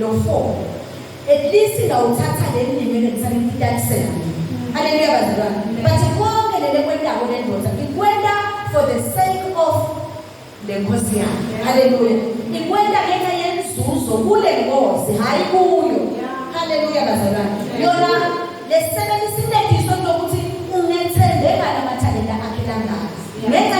lo 4. At least ngawuthatha le ndimene ngitsalintalisela. Haleluya bazalwane. But konke lele kwenda kwendoda ikwenda for the sake of le nkosi yakhe. Haleluya. Ikwenda ngenxa yenzuzo kule nkosi hayi kuyo. Haleluya bazalwane. Yona lesebenzisile ukuthi ungethembeka lamathalenta akhe langazi. Ngenxa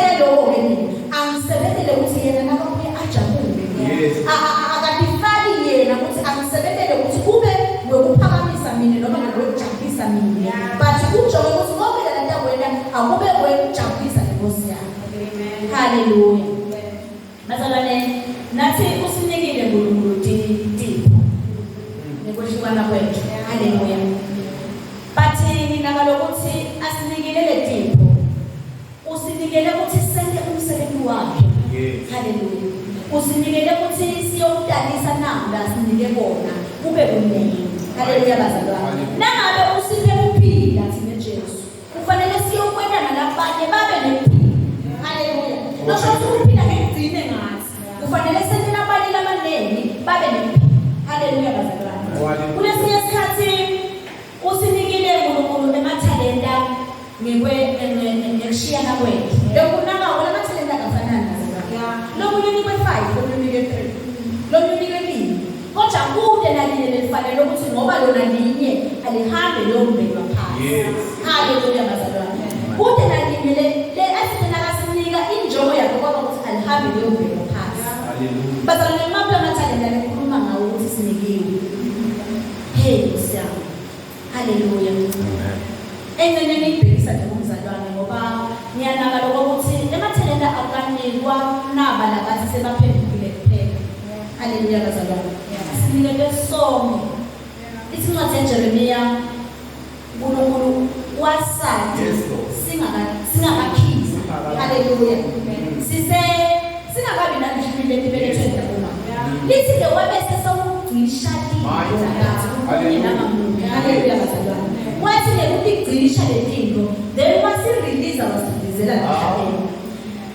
Hallelujah. Bazalwane, nathi usinikile uNkulunkulu tipho. Nekwehluka kwethu. Hallelujah. Bathi mina ngalokuthi asinikele le tipho. Usinikele ukuthi senze umsebenzi wakhe. Hallelujah. Usinikele ukuthi siyokudalisa namba sinike bona kube kunengi. Hallelujah bazalwane. Nangabe usiphe kuphila thina Jesu. Kufanele siyokwenza nalabanye babe nephila. Hallelujah. Nosho ukuphila ngegcine ngathi. Kufanele senze nabanye labanengi babe nephila. Hallelujah bazalwane. Kulesinye isikhathi usinikile uNkulunkulu emathalenta ngekushiyana kwethu. Lokhu nangako lamathalenta kafanani bazalwane. Lomunye unikwe 5, lomunye unikwe 3. Lomunye unikwe 2. Kodwa kude nalinye lelifanele ukuthi ngoba lona linye alihambe lombelwa phansi. Hallelujah bazalwane. Kude nalinye le asithena kasinika injongo yakho kwaba ukuthi alihambe lombelwa phansi. Hallelujah. Bazalwane mapha amathalenta lekhuluma ngawo ukuthi sinikiwe. Hey Siyami. Hallelujah. Enye ngibhekisa nje umzalwane ngoba ngiyanaka lokho ukuthi emathalenta akanikwa naba labathi sebaphendukile kuphela. Hallelujah bazalwane. Sinike sonke. Isincwadi Jeremiya uNkulunkulu wasathi singakakhizi. Hallelujah. Singakabi nalishwile libelethwe ngoma. Lithi ke wabese sokugcisha Hallelujah bazalwane. Wathi ke ukugcisha lezinto then wasirelease wasibizela emhlabeni.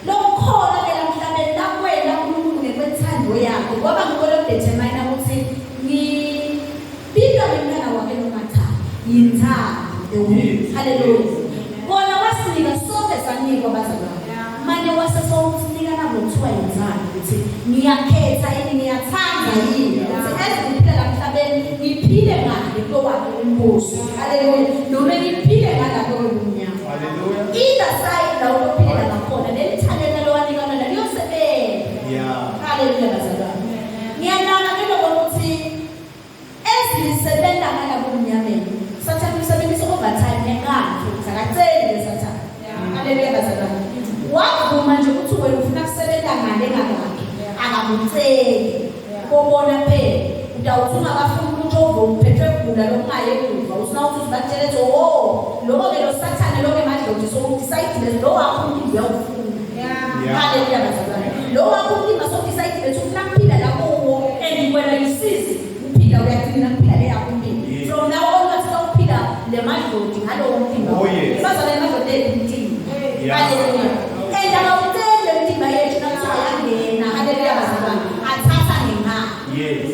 Lokho ke emhlabeni lakwena uNkulunkulu ngekwethando yakhe ngoba ngikole determine ukuthi ngibika lomntana wakhe nomathanda yinthando. Hallelujah. Bona wasinika sonke sanikwa bazalwane. Manje wasesowusinika nabo kuthiwa yinthando ukuthi ngiyakhetha yini ngiyathanda yini ukuthi eziphila emhlabeni ngiphile ngale kwakhe umbuso. Hallelujah. Noma ngiphile ngalapho kwemnyama. Hallelujah. Either side la uphila ngakhona lelithandela lowanika lona liyosebenza. Hallelujah bazalwane. Ngiyanaka ke ukuthi esisebenza ngalapho emnyameni sathana umsebenzi overtime enkandla sakaceli sathana. Hallelujah bazalwane. Wakuvuma nje ukuthi wena ufuna kusebenza ngale ngakhe akakuceli. Ubona phela utawuthuma abafuna ukuthi ovuphethwe kugula lokungaye kuva usina ukuthi ubatshele ukuthi lokho ke lo sathana lokho emadlozi so decide lo wakho umuntu uyawufuna. Hallelujah bazalwane. Lo wakho umuntu so decide ukuthi ufuna kuphila lapho and whether you see uphila uyathina kuphila le yakho umuntu. From now on wathi uphila le madlozi ngalo umphimba. Bazalwane emadlozi umphimba. Hallelujah. And abawuthele umphimba yethu nathi ayangena. Hallelujah bazalwane. Athatha ngemali. Yes.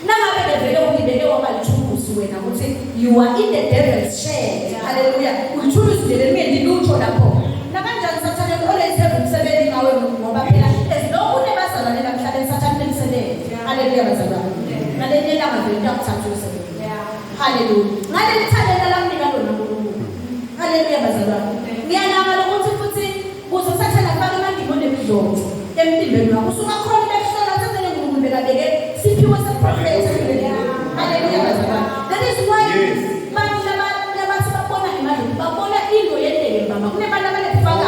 Nangabe bevele ukibeke wabalithuluzi wena ukuthi you are in the devil's share. Hallelujah. Uthuluzi leli ngilutho lapho. Nakanjani sathana always have umsebenzi ngawe ngoba phela esilokune bazalwane namhlanje sathana umsebenzi. Hallelujah bazalwane. Ngaleli langa vele uyakuthatha umsebenzi. Hallelujah. Ngaleli thalenta lamnika lona uNkulunkulu. Hallelujah bazalwane. Ngiyanaka ukuthi futhi kuze sathana kufaka amandimoni emidlozi emtimbeni wakho usuka khona bekuhlola sathana uNkulunkulu bekabeke siphiwe seprofeti. Hallelujah bazalwane. That is why manje labathi babona imali babona into yendele mama kunebantu abanekufaka.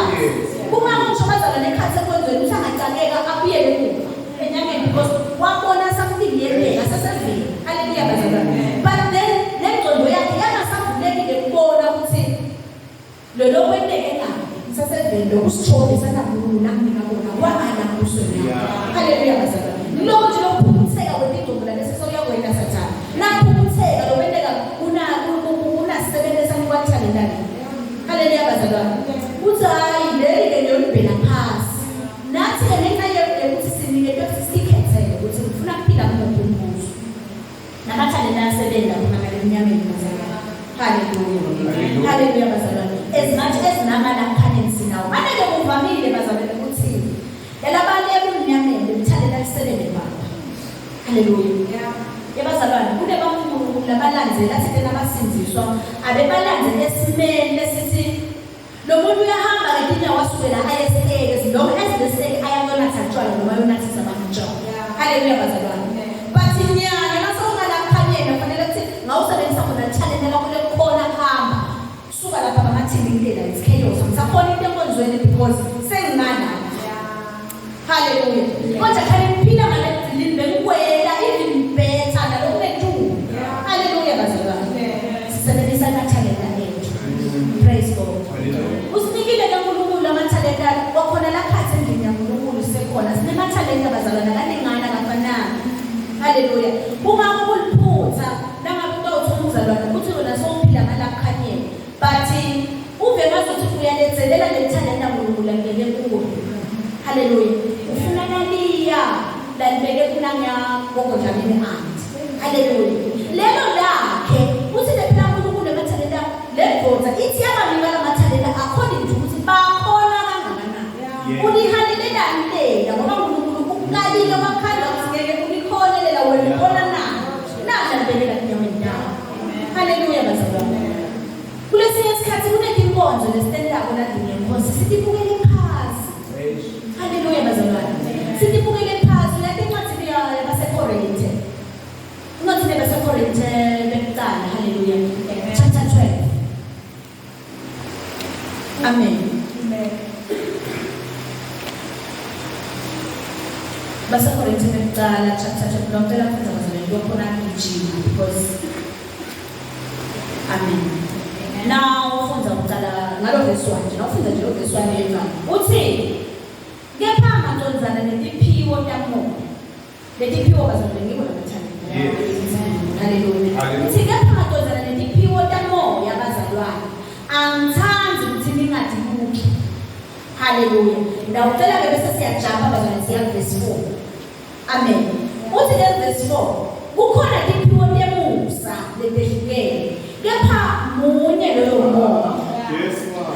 Uma ngisho bazalwane ekhathi sekwenzweni ukuthi angacakeka abuyele emuva enyangeni because wabona something yendele sasevile. Hallelujah bazalwane. But then lengcondo yakhe yangasavulekile kubona ukuthi lo lokwendeke ngani sasevile ukusithole sanakhuluma nakunika bona wangana kusona. Hallelujah bazalwane. Lokho nje lokuphutheka kwendongo la bese sokuyakwenda sathana. Naphutheka lokwendeka unasebenza kwaThalenta. Hallelujah bazalwane. Uthi hayi leli ke yonibhela phansi. Nathi ke ngenxa yokuthi sinike sikhethele ukuthi ufuna kuphila ngoMbuso. Namathalenta asebenza khona ngale mnyameni bazalwane. Hallelujah. Hallelujah bazalwane. As much as namala khanye sinawo. Manje ke kuvamile bazalwane ukuthi yalabanye emnyameni bemthalenta lisebenze baba. Hallelujah. Yabazalwane kune bamkhulu labalandzela thina abasinziswa abebalandze esimeni lesithi lo muntu uyahamba ngetinyawo wasukela ayeseke lo eseseke ayakona thathwa noma yona sisabamtsho. Hallelujah bazalwane. But inyanga nasongala khanyena fanele ukuthi ngawusebenzisa khona talent lakho lekhona hamba suka lapha bamathini indlela it's chaos ngisakhona into enkonzweni because sengimana Hallelujah. Ungakuliphutha nangabe utawuthola umzalwane uthi wena sowuphila ngalakhanyeni. But uve ngazuthi uyalenzelela lethanda uNkulunkulu angeke kuwe. Hallelujah. Ufuna naliya lalibeke kunanya ngogodlamini anti. Hallelujah. Lelo lakhe uthi lephela uNkulunkulu lemathalenta ledvodza ithi yabamika lamathalenta according to ukuthi bakhona kangakanani. Ulihalela ndlela ngoba uNkulunkulu ukalile wakhanda ngeke ulikhonelela wena khona na. Nala libekela kunyameni ndawo. Hallelujah bazalwane. Kulesinye isikhathi kunezinkonzo lesitendako ladini yenkonzo sitibukele phansi. Hallelujah bazalwane. Sitibukele phansi latincwadi yabaseKorinte. Incwadi yabaseKorinte bekuqala. Hallelujah. Chapter 12. Amen. baseKorinte bekuqala chapter 12 ngicela futhi bazalwane lokhona ngijima because amen. Now ufunda uqala ngalo verse 1 nje ufunda nje verse 1 yena uthi kepha amantombazana letiphiwo tamoya letiphiwo bazalwane ngiko lamathalenta. Hallelujah. Uthi kepha amantombazana letiphiwo tamoya bazalwane angithandi ukuthi ningadibuki. Hallelujah. Ndawucela ke bese siyajumpa bazalwane siya verse 4. Amen. Uthi ke verse 4 kukhona tiphiwo temusa letehlukene kepha munye loyo moya.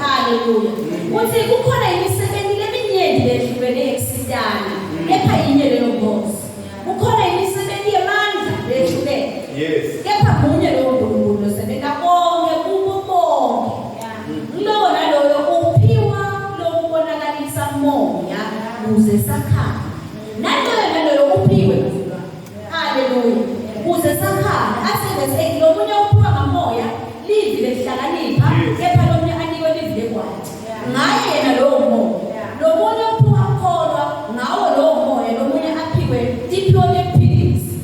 Hallelujah. Uthi kukhona imisebenzi leminyenti lehlukene yekusitana kepha inye leyo Nkosi. Kukhona imisebenzi yamandla lehlukene. Kepha munye loyo Nkulunkulu losebenza konke kubo bonke. Lowo naloyo uphiwa lokubonakalisa moya ukuze sakhane. Naloyo uphiwe bazalwane. Hallelujah. Ukuze sakhane asebese lo munye uphiwa ngamoya livi lehlakanipha kepha lo munye anikwe livi lekwathi. Ngaye yena lowo moya. Lo munye uphiwa kholwa ngawo lowo moya lo munye aphiwe tiphiwo lephilisi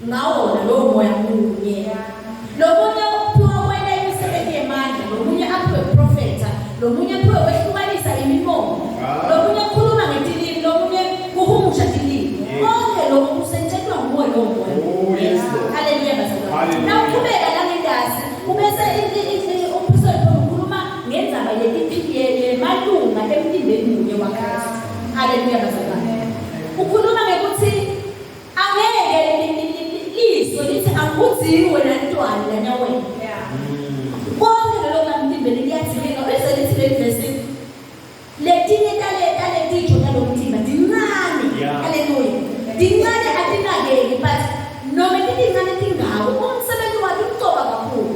ngawo lowo moya munye. Lo munye uphiwa kwena imisebenzi yamandla lo munye aphiwe profeta lo munye aphiwe wehlukanisa imimoya lo munye khuluma ngetilimi lo munye kuhumusha tilimi konke lokho kusetshenziswa nguwe lo moya. Hallelujah bazalwane. Nawuqhubeka la ngendasi ubese umphuseli ukhuluma ngendaba yetiphiyele malunga emtimbeni munye waKristu. Hallelujah bazalwane. Ukhuluma ngekuthi angeke liso lithi akudziwe wena ntwana lana wena. Konke lokho emtimbeni liyadzileka bese lithi levesi letinye taletijo talomtimba dincane. Hallelujah. Dincane atinakeki but noma tincane tingawo umsebenzi wakhe uqoba kakhulu.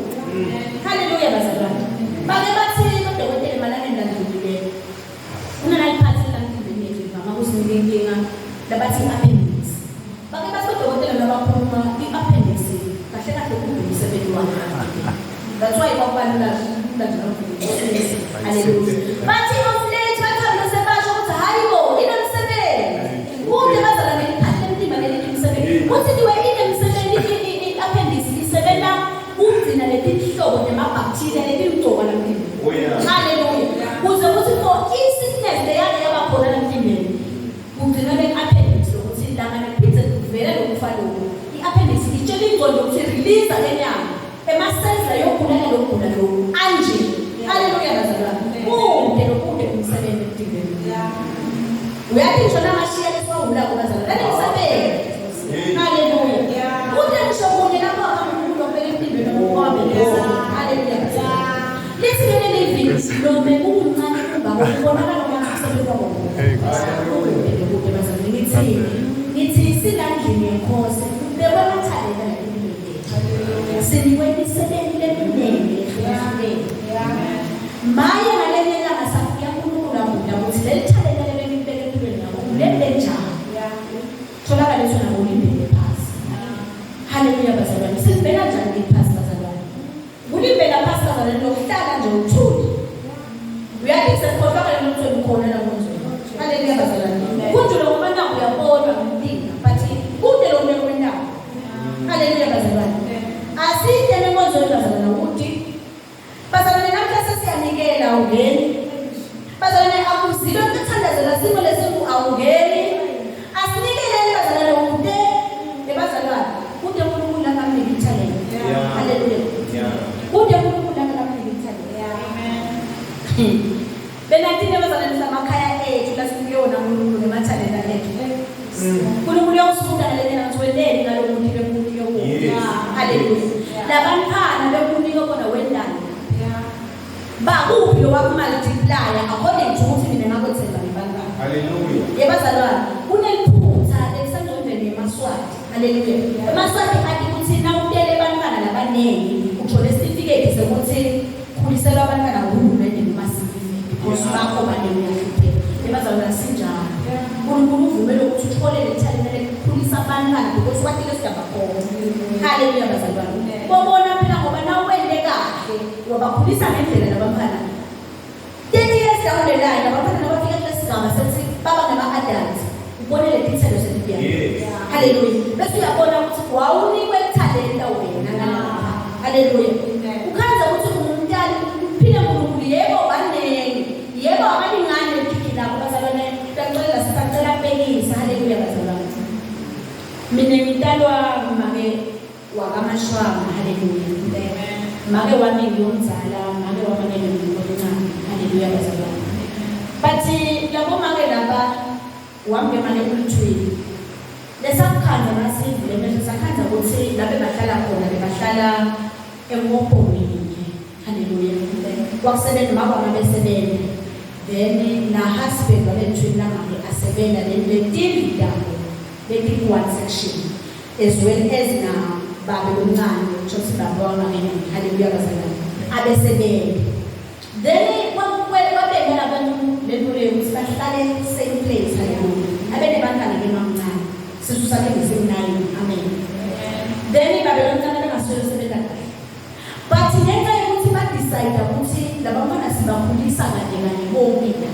Hallelujah bazalwane. Bake bathi odokotela malane ndandlulileyo unaliphathi lamtimbeni yethu mama kusinike inkinga labathi appendix. Bake bathi odokotela nabakhuluma i-appendix kahle kahle kumsebenzi wakhe. That's why babalula hallelujah. Bathi oflate bathatha sebasho ukuthi hayibo inomsebenzi. Kude bazalwane iphathi lemtimba lelimsebenzi. Uthi diwe inemsebenzi i-appendix isebenza ukugcina letinhlobo nemabacteria letimgcoka lamtimba. Hallelujah. Kuze kuthi for i-sickness leyake yabakhona lamtimbeni kugcina le-appendix ukuthi langane phithe kuvele lokufana. I-appendix itshela ingqondo ukuthi release lenyama emasenza yokugula lokugula lokhu anje. Hallelujah bazalwane. Kude lokude umsebenzi emtimbeni. Uyathi ngisho namashiya leswawula kubazalwane umsebenzi. Hallelujah. Kude ngisho kunye lapho akamuntu obeka emtimbeni ngokwabeleza. Hallelujah bazalwane. Lithi leli livi noma kuncane kungako kubonakala ukuthi umsebenzi wakho. Kude bazalwane nithi silandlini yenkosi bekwe mathalenta lelimini. Sinikwe imisebenzi leminingi ehlukene. Maye ngaleli langa safika kuNkulunkulu abuda ukuthi leli thalenta lebekibeke empilweni yakho ulembe njani. Tholakala lethona ulimbele phasi. Hallelujah bazalwane. Sibheka njani iphasi bazalwane. Ulimbela phasi bazalwane lokuhlala nje uthuli. Uyathi sekukhohlakala nokuthi ukhona la manje. Hallelujah bazalwane. Kunjalo ngoba naku uyabona ngempilo but kude lo muntu wendawo. Hallelujah bazalwane. Aside nenkonzo bazalwane ukuthi bazalwane namhla sesiyanikela awungeni. Bazalwane akuzibe ukuthandazela simo lesintu awungeni. Asinikelele bazalwane ukude nebazalwane. bakuphi lo wakumultiplya according to ukuthi mina ngakwenza ngibani. Hallelujah. Yebazalwane kuneliphutha elisandondweni yemaswati. Hallelujah. Emaswati athi ukuthi na utele abantwana labanengi uthola certificate sokuthi khuliselwa abantwana uhulumeni kumasifini because bakho banengi yahlupheka. Yebazalwane sinjalo. uNkulunkulu uvumele ukuthi uthole le talent lokukhulisa abantwana because wathi lesigaba khona. Hallelujah bazalwane. Bobona phela ngoba na uwende kahle wabakhulisa ngendlela labantwana. 10 years down the line abantwana nabafika kulesigaba sethi baba ngama-adult ubone le dithelo selibyana. Hallelujah. Bese uyabona ukuthi wawunikwe talenta wena. Hallelujah. Ukhanza ukuthi umntana uphile ngoNkulunkulu yebo banengi. Yebo abaningane ephiki lapho bazalwane sicela bhekisa. Hallelujah bazalwane. Mina ngitalwa make wakamashwama. Hallelujah. Make wami ngiyomzala, make wami ngiyomncane. Hallelujah bazalwane. But labo make laba wami manje kulithweni. Lesakhanda masivule manje sakhanda ukuthi labe bahlala khona bebahlala eMopomini. Hallelujah. Kwakusebenza mama besebenza. Then na husband walethweni lami asebenza le TV yabo. Beti one section as well as na baba omncane uJoseph babona ngene. Hallelujah bazalwane. Abesebenza. Then babengela abantu lentule ukuthi bahlale same place. Hallelujah. Abene bantwana bemamncane. Sisusake ngeseminari. Amen. Then babelomncane bengaswele sebenza kahle. But ngenxa yokuthi badecide ukuthi labantwana sibakhulisa kahle kanye bomina.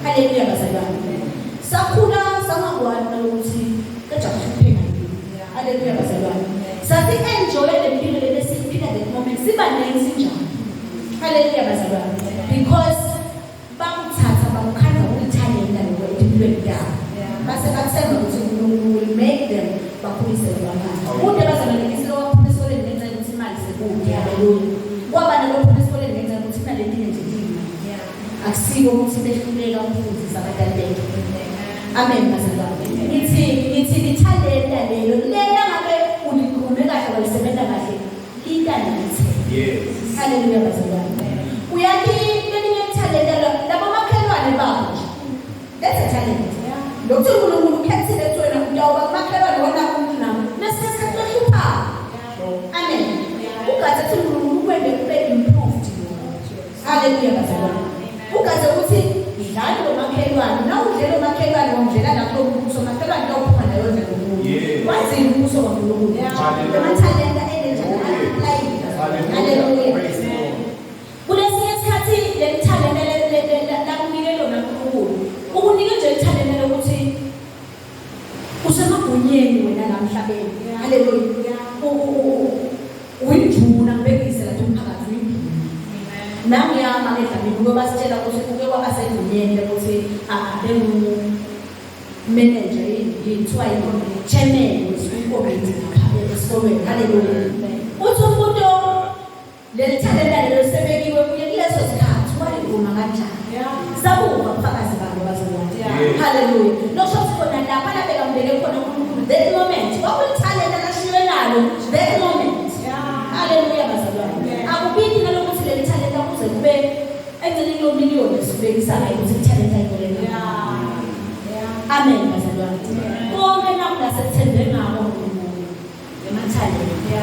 Hallelujah bazalwane. Sakhula samangwana ukuthi kajakuhlupheka. Hallelujah bazalwane. Sathi enjoy le mpilo lebesiphila that moment siba nengi sinjalo. Hallelujah bazalwane. Because bamthatha bamkhanda ukuthalenta lokwempilweni yabo. Base bathemba ukuthi uNkulunkulu will make them bakhulise abantwana. Ude bazalwane isilo waphuma esikoleni ngenxa yokuthi imali sekude. Hallelujah. Kwaba nalophuma esikoleni ngenxa yokuthi imali eningi nje idinga. Akusiko ukuthi behluleka ukufundisa abantwana. Amen bazalwane. Ngithi ithalenta lelo lena ngabe ulikhulume kahle walisebenza kahle intana ngithi. Yes. Hallelujah bazalwane. Uyathi lelinye ithalenta labo makhelwane bakho. That's a talent. Lokho uNkulunkulu ukhethile wena uyawuba makhelwane wona umuntu nami. Lesikhathi lohlupha. Amen. Ugathi uNkulunkulu kwende kube improved. Hallelujah bazalwane. Ugathi ukuthi idlali lo makhelwane na udlelo makhelwane wondlela lapho umbuso makhelwane lophuma nayo nje uNkulunkulu. Wazi umbuso kaNkulunkulu. Amathalenta enenjani apply. Hallelujah. Kulesinye isikhathi le talenta lakunike lona uNkulunkulu. Ukunike nje ithalenta lokuthi usemagunyeni wena la emhlabeni. Hallelujah. Uyijuna ngibekise la umphakathi uyijuna. Nami yama ngedlamini ngoba basitshela ukuthi kuke kwabasegunyeni ukuthi abengu manager yithiwa chairman wesinkomiti esikolweni. Hallelujah. Uthi umuntu le talenta lelo sebekiwe kuye kuleso sikhathi walivuma kanjani. Sabuka umphakathi babo bazalwane. Hallelujah. Lokho sifona lapha la bekambele khona uNkulunkulu that moment. Wakulithalenta lashiwe nalo that moment. Hallelujah bazalwane. Akubiki nalokuthi le talenta kuze kube enzeleni lomiliyoni sibekisa ukuthi ithalenta ikoleni. Amen bazalwane. Konke nakuda sethembe ngako uNkulunkulu. Emathalenta.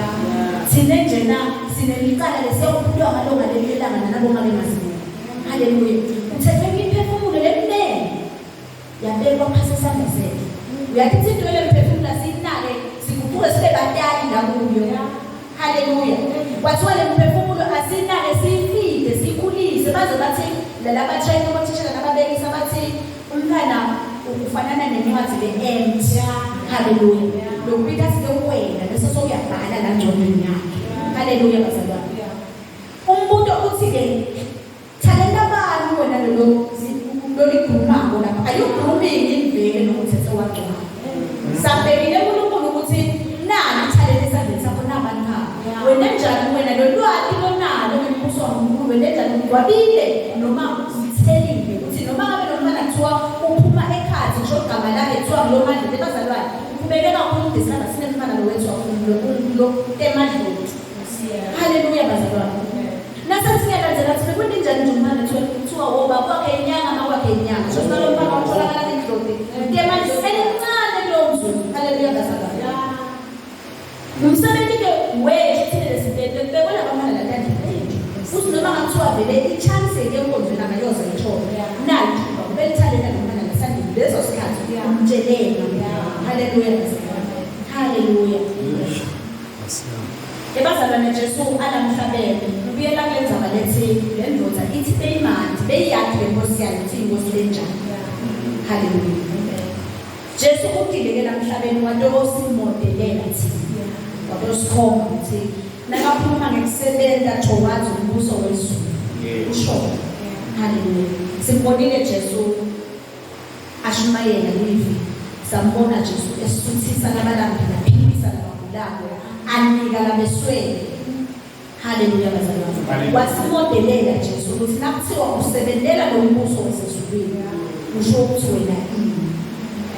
Thine njena sinelicala lesiyokuphiwa ngalo ngalelelanga nalabo ngabemazini. Hallelujah. Uthethe imiphefumulo lemnene. Yabekwa phasi esandla sethu. Uyathi into le mphefumulo sinake sikuphule sibe batali ngakuyo. Hallelujah. Kwathiwa le mphefumulo asinake siyifide sikhulise baze bathi laba trainer abathisha nababekisa bathi umntwana ufanana nencwadi le-empty. Hallelujah. Lokubika sike wena bese sokuyabhala la ngcondweni yakhe. Hallelujah bazalwane. Umbuto uthi ke talenta bani wena lolikhulumako lapha. Are you grooming imvelo nokuthethe wagcina? Sabekile uNkulunkulu ukuthi nani talenta esandleni sakho nabantu bakho. Wena njani wena lolwazi lonalo ngimbuso kaNkulunkulu wena njani ugwabile noma uthelile ukuthi noma ngabe nomntwana kuthiwa uphuma ekhaya ngisho igama lakhe kuthiwa lo manje bazalwane ubeke kakhulu disana sinemfana lowethu lo emadloti. Hallelujah bazalwane. Nasathi siyalandzela ukuthi kunjani vele i-chance yenkonzo langa yoze ithola nayo ithuba belithalela nomntana ngesandile lezo sikhathi umtshelela haleluya haleluya ebazalwane Jesu alamhlabene ubuyela kulenza balethe le ndoda ithi beyimandi beyathi lenkosi yayo ithi inkosi lenjani haleluya Jesu ukudileke namhlabeni wadosimmodelela thina wadosikhomba ukuthi nakakhuluma ngekusebenza towards umbuso wezulu usho haleluya simbonile Jesu ashumayela livi sambona Jesu esisuthisa labalambi naphilisa labagulayo anika labeswele haleluya bazalwane wasimodelela Jesu ukuthi nakuthiwa usebenzela lo mbuso wasezulwini usho ukuthi wena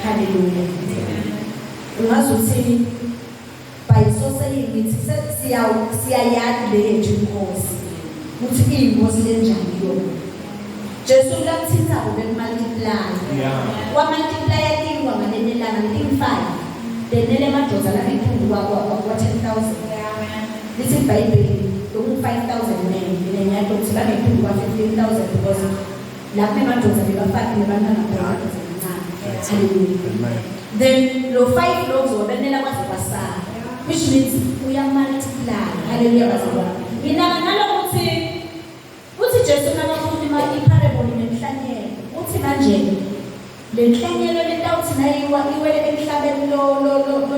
haleluya ungazuthi by society siyayazi le yethu inkosi ukuthi inkosi lenjani yona Jesu lakuthinta ubemultiply wamultiply into wanganelelana into 5 denele madoda la iphungu kwa 10,000 lithi iBhayibheli loku 5,000 men ngenyato ukuthi la iphungu kwa 15,000 because lapho madoda bebafaki nebantwana abancane haleluya then lo 5 loaves wabenela kwasebasana which means we are multiply haleluya bazalwane mina nalokuthi uthi Jesu nakakhuluma iparable nemhlanyelo uthi manje lenhlanyelo letawuthi nayiwa iwele emhlabeni lo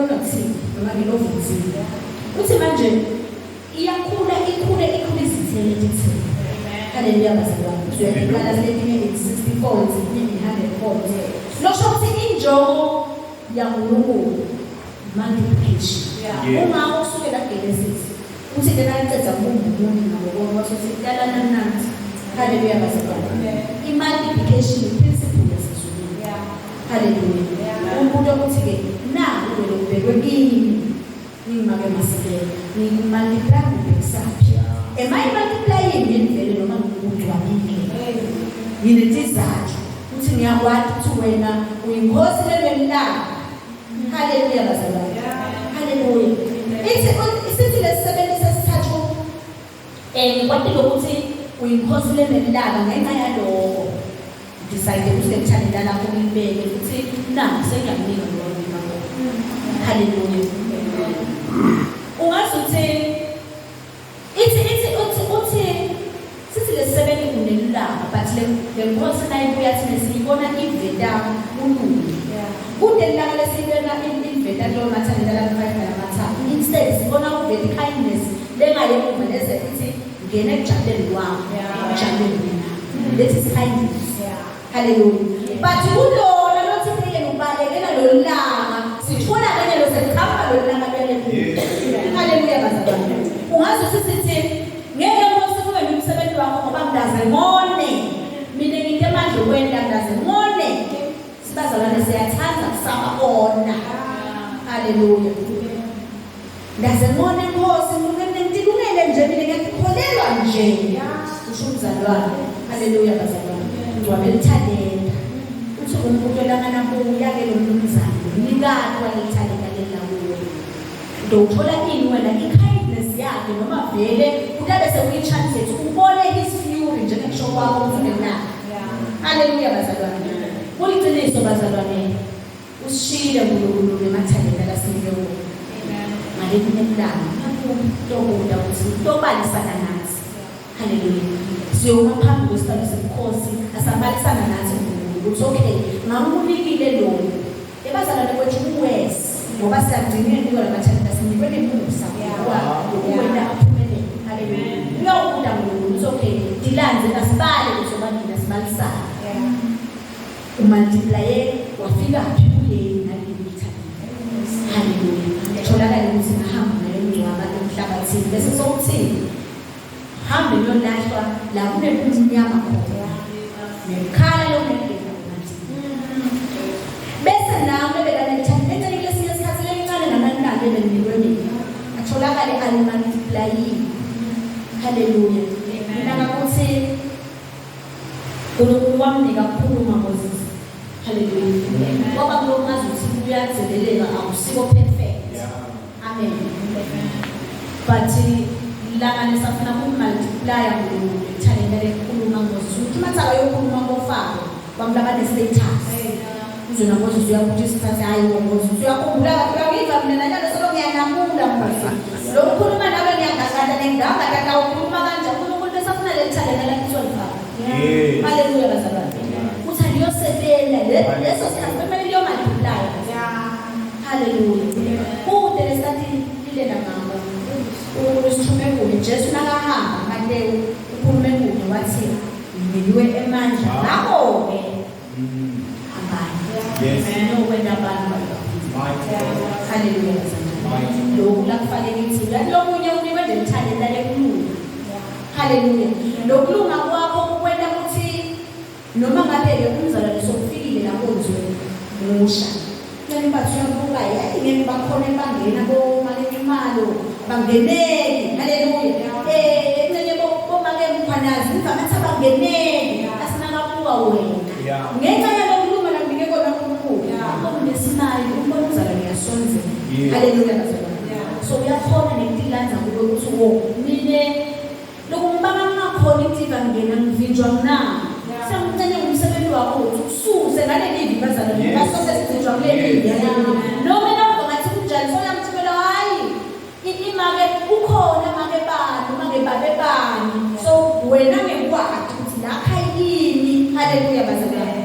nothi noma ngelovuthi uthi manje iyakhula ikhule izithelo ezithi haleluya bazalwane uyaqala lelinye 60 folds elinye 100 folds lokho ukuthi injongo yaNkulunkulu multiplication uma usukela Genesis uthi kenayiceda umuntu nabo wasothi kala nananzi haleluya bazalwane i-multiplication principle yasezulwini haleluya umuntu ukuthi ke naku lokubhekwe kimi ngimake masikele ngimultiply ngibeksapi am I multiplying ngendlela noma ngumuntu wamile nginetizathu uthi ngiyakwazi ukuthi wena uyinkosi lemlanga haleluya bazalwane haleluya isithi lesisebenzisa sithathu kwathi lokuthi uyinkosi lemlanga ngenxa yaloko decide ukuthi ngithandela lapho ngibeke ukuthi sengiyamnika lo ngibako haleluya ungazuthi uthi sithi lesisebeni kunelulanga but le nkosi nayo kuyathina siyibona iveda uNkulunkulu kude langa lesibona iveda lo mathandela la 5 namathathu instead sibona uvela kindness lengayekuma leze ithi ngene ejabuleni kwami ejabuleni mina that is kindness haleluya but kulona lothi yena ubalekela lo langa sithola kanye lo sekhamba lo langa lele haleluya bazalwane ungazi sithi ngeke nkosi kube nomsebenzi wakho ngoba ngidaze ngone mina nginte manje kwenda ngidaze ngone sibazalwane siyathanda kusabona haleluya ndaze ngone nkosi ngilungele nje mina ngiyakholelwa nje usho umzalwane haleluya bazalwane ngicwabe lithandela uthi umuntu olangana kuya ke lo mnumzane nikade walithandela lela kuwe ndothola ini wena i-kindness yakhe noma vele kutabe sekuyitranslate ubone his fury njengesho kwakho ukuthi na haleluya bazalwane kuliqiniso bazalwane usishile uNkulunkulu emathandela lasinikewo ngalelinye ilanga tokuda ukuthi tobalisana nathi haleluya siyoma phambi kwesitalo semkhosi asabalisana nathi uNkulunkulu ukuthi okay ngamunikile lo ebazalwane kwethu uwes ngoba siyadinga into lamathandela sinikwe nemusa ukwenda aphumelele haleluya uyawuda uNkulunkulu okay dilanze nasibale kuzobanina sibalisana umultiply wafika phi kuyena nalibitha haleluya tholakala ukuthi ngahamba nalengcwaba emhlabathini bese sokuthini hambe nolahlwa la kunempunzi nyama khona nekhala lokungena bese nawe bekanethanda eceleni lesinye isikhathi lencane namanani ebeninikweni atholakale alimultiply haleluya mina ngakuthi uNkulunkulu wamnika ukukhuluma Moses haleluya ngoba kuloko ngazuthi kuyazeleleka awusiko perfect amen but langa lesafuna ukumultiply talent lekhuluma ngoZulu ukuthi mathaba yokhuluma ngofako bamlaba ne-status uzona ngoze uyakuthi sithathe hayi ngoze uyakhumbula uyayiva mina njalo solo ngiyanamula mfana lo khuluma nawe ngiyangakada nenganga tata ukhuluma kanje uNkulunkulu besafuna le talent lakutholifaka haleluya bazalwane uthi aliyosebenza leso sikhathi kumele liyomultiply haleluya kude lesathi lile namama usithume kude Jesu nakahamba Mateyu ukhulume kude wathi ngiliwe emandla ngakho-ke hambani nokwenda abantu haleluya lokhu lakufanele ithi lati lomunye unikwe nje ithalenta lekhuluma haleluya lokulunga kwakho kukwenta ukuthi noma ngabe-ke umzalwane sokufikile lapho nzweni musha nani bathi uyabuka ngeke bakhona bangena komalekimalo bangeneki haleluya encenye bomake mkhwanazi mvamathi abangeneki asinakabuka wena ngenxa yalokulunga lambike kona kunkulu okunesimali umbona umzalwane uyasonzela haleluya so uyakhona nekudilanza kube ukuthi mine lokungibanga ngakhona itiva ngena ngivinjwa mnamo samncane umsebenzi wakho ukuthi ususe ngale livi bazalwane basose sivinjwa kule livi noma nakho ngathi kunjani so yamthumela hayi imake ukhona make bani make babe bani so wena ngekwazi ukuthi lakha yini haleluya bazalwane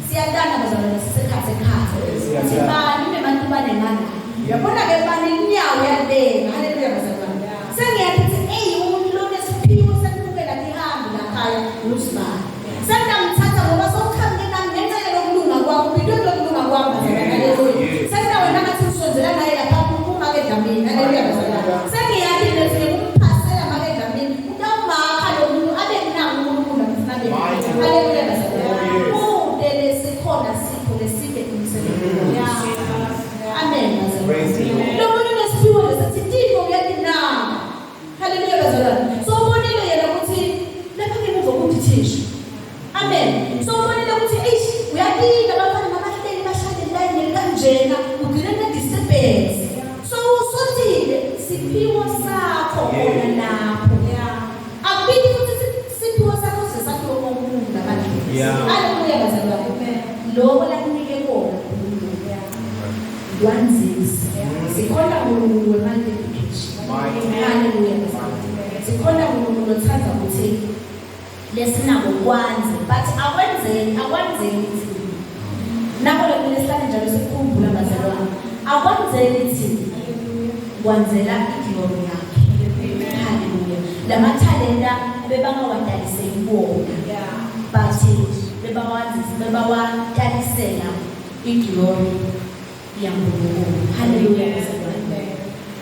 siyatanda bazalwane sisekhathe khathe bani nebantu banengana yabona ke bani inyawo yabeka haleluya bazalwane sengiyathi umuntu lo nesiphiwo sekubela ihambi lakhaya ulusibani sengamthatha ngoba sokukhangela ngenxa yokulunga kwakho into yokulunga kwakho haleluya sengawe ngathi usonzela naye lapha uma ke dambini haleluya bazalwane sengiyathi lezi kumphasela make dambini uyamakha lo muntu abe nawo uNkulunkulu afanele haleluya bazalwane kude lesikhona sipho leside umsebenzi amen bazalwane lo muntu nesiphiwo lesithi tipo uyatinama haleluya bazalwane so ubonile yena ukuthi lapha ngemuva ukuthi thisha amen so ubonile ukuthi uyaphinda abafana nabahleli bashade line kanjena ugcine ne-disturbance so usothile siphiwo sakho khona lapho akubili futhi siphiwo sakho sesakhiwo konkulunkulu nabantu haleluya bazalwane lokho lakunike kona wanzisa sikhona uNkulunkulu we-multiplication haleluya bazalwane sikhona uNkulunkulu othanda ukuthi lesinako kwanze but akwenzeki thina nakho lokhu lesihlale njalo sikhumbula bazalwane akwenzeki thina kwanzela iglory yakhe haleluya lamathalenta bebangawadaliseli kuwona but bebawatalisela iglory yaNkulunkulu haleluya bazalwane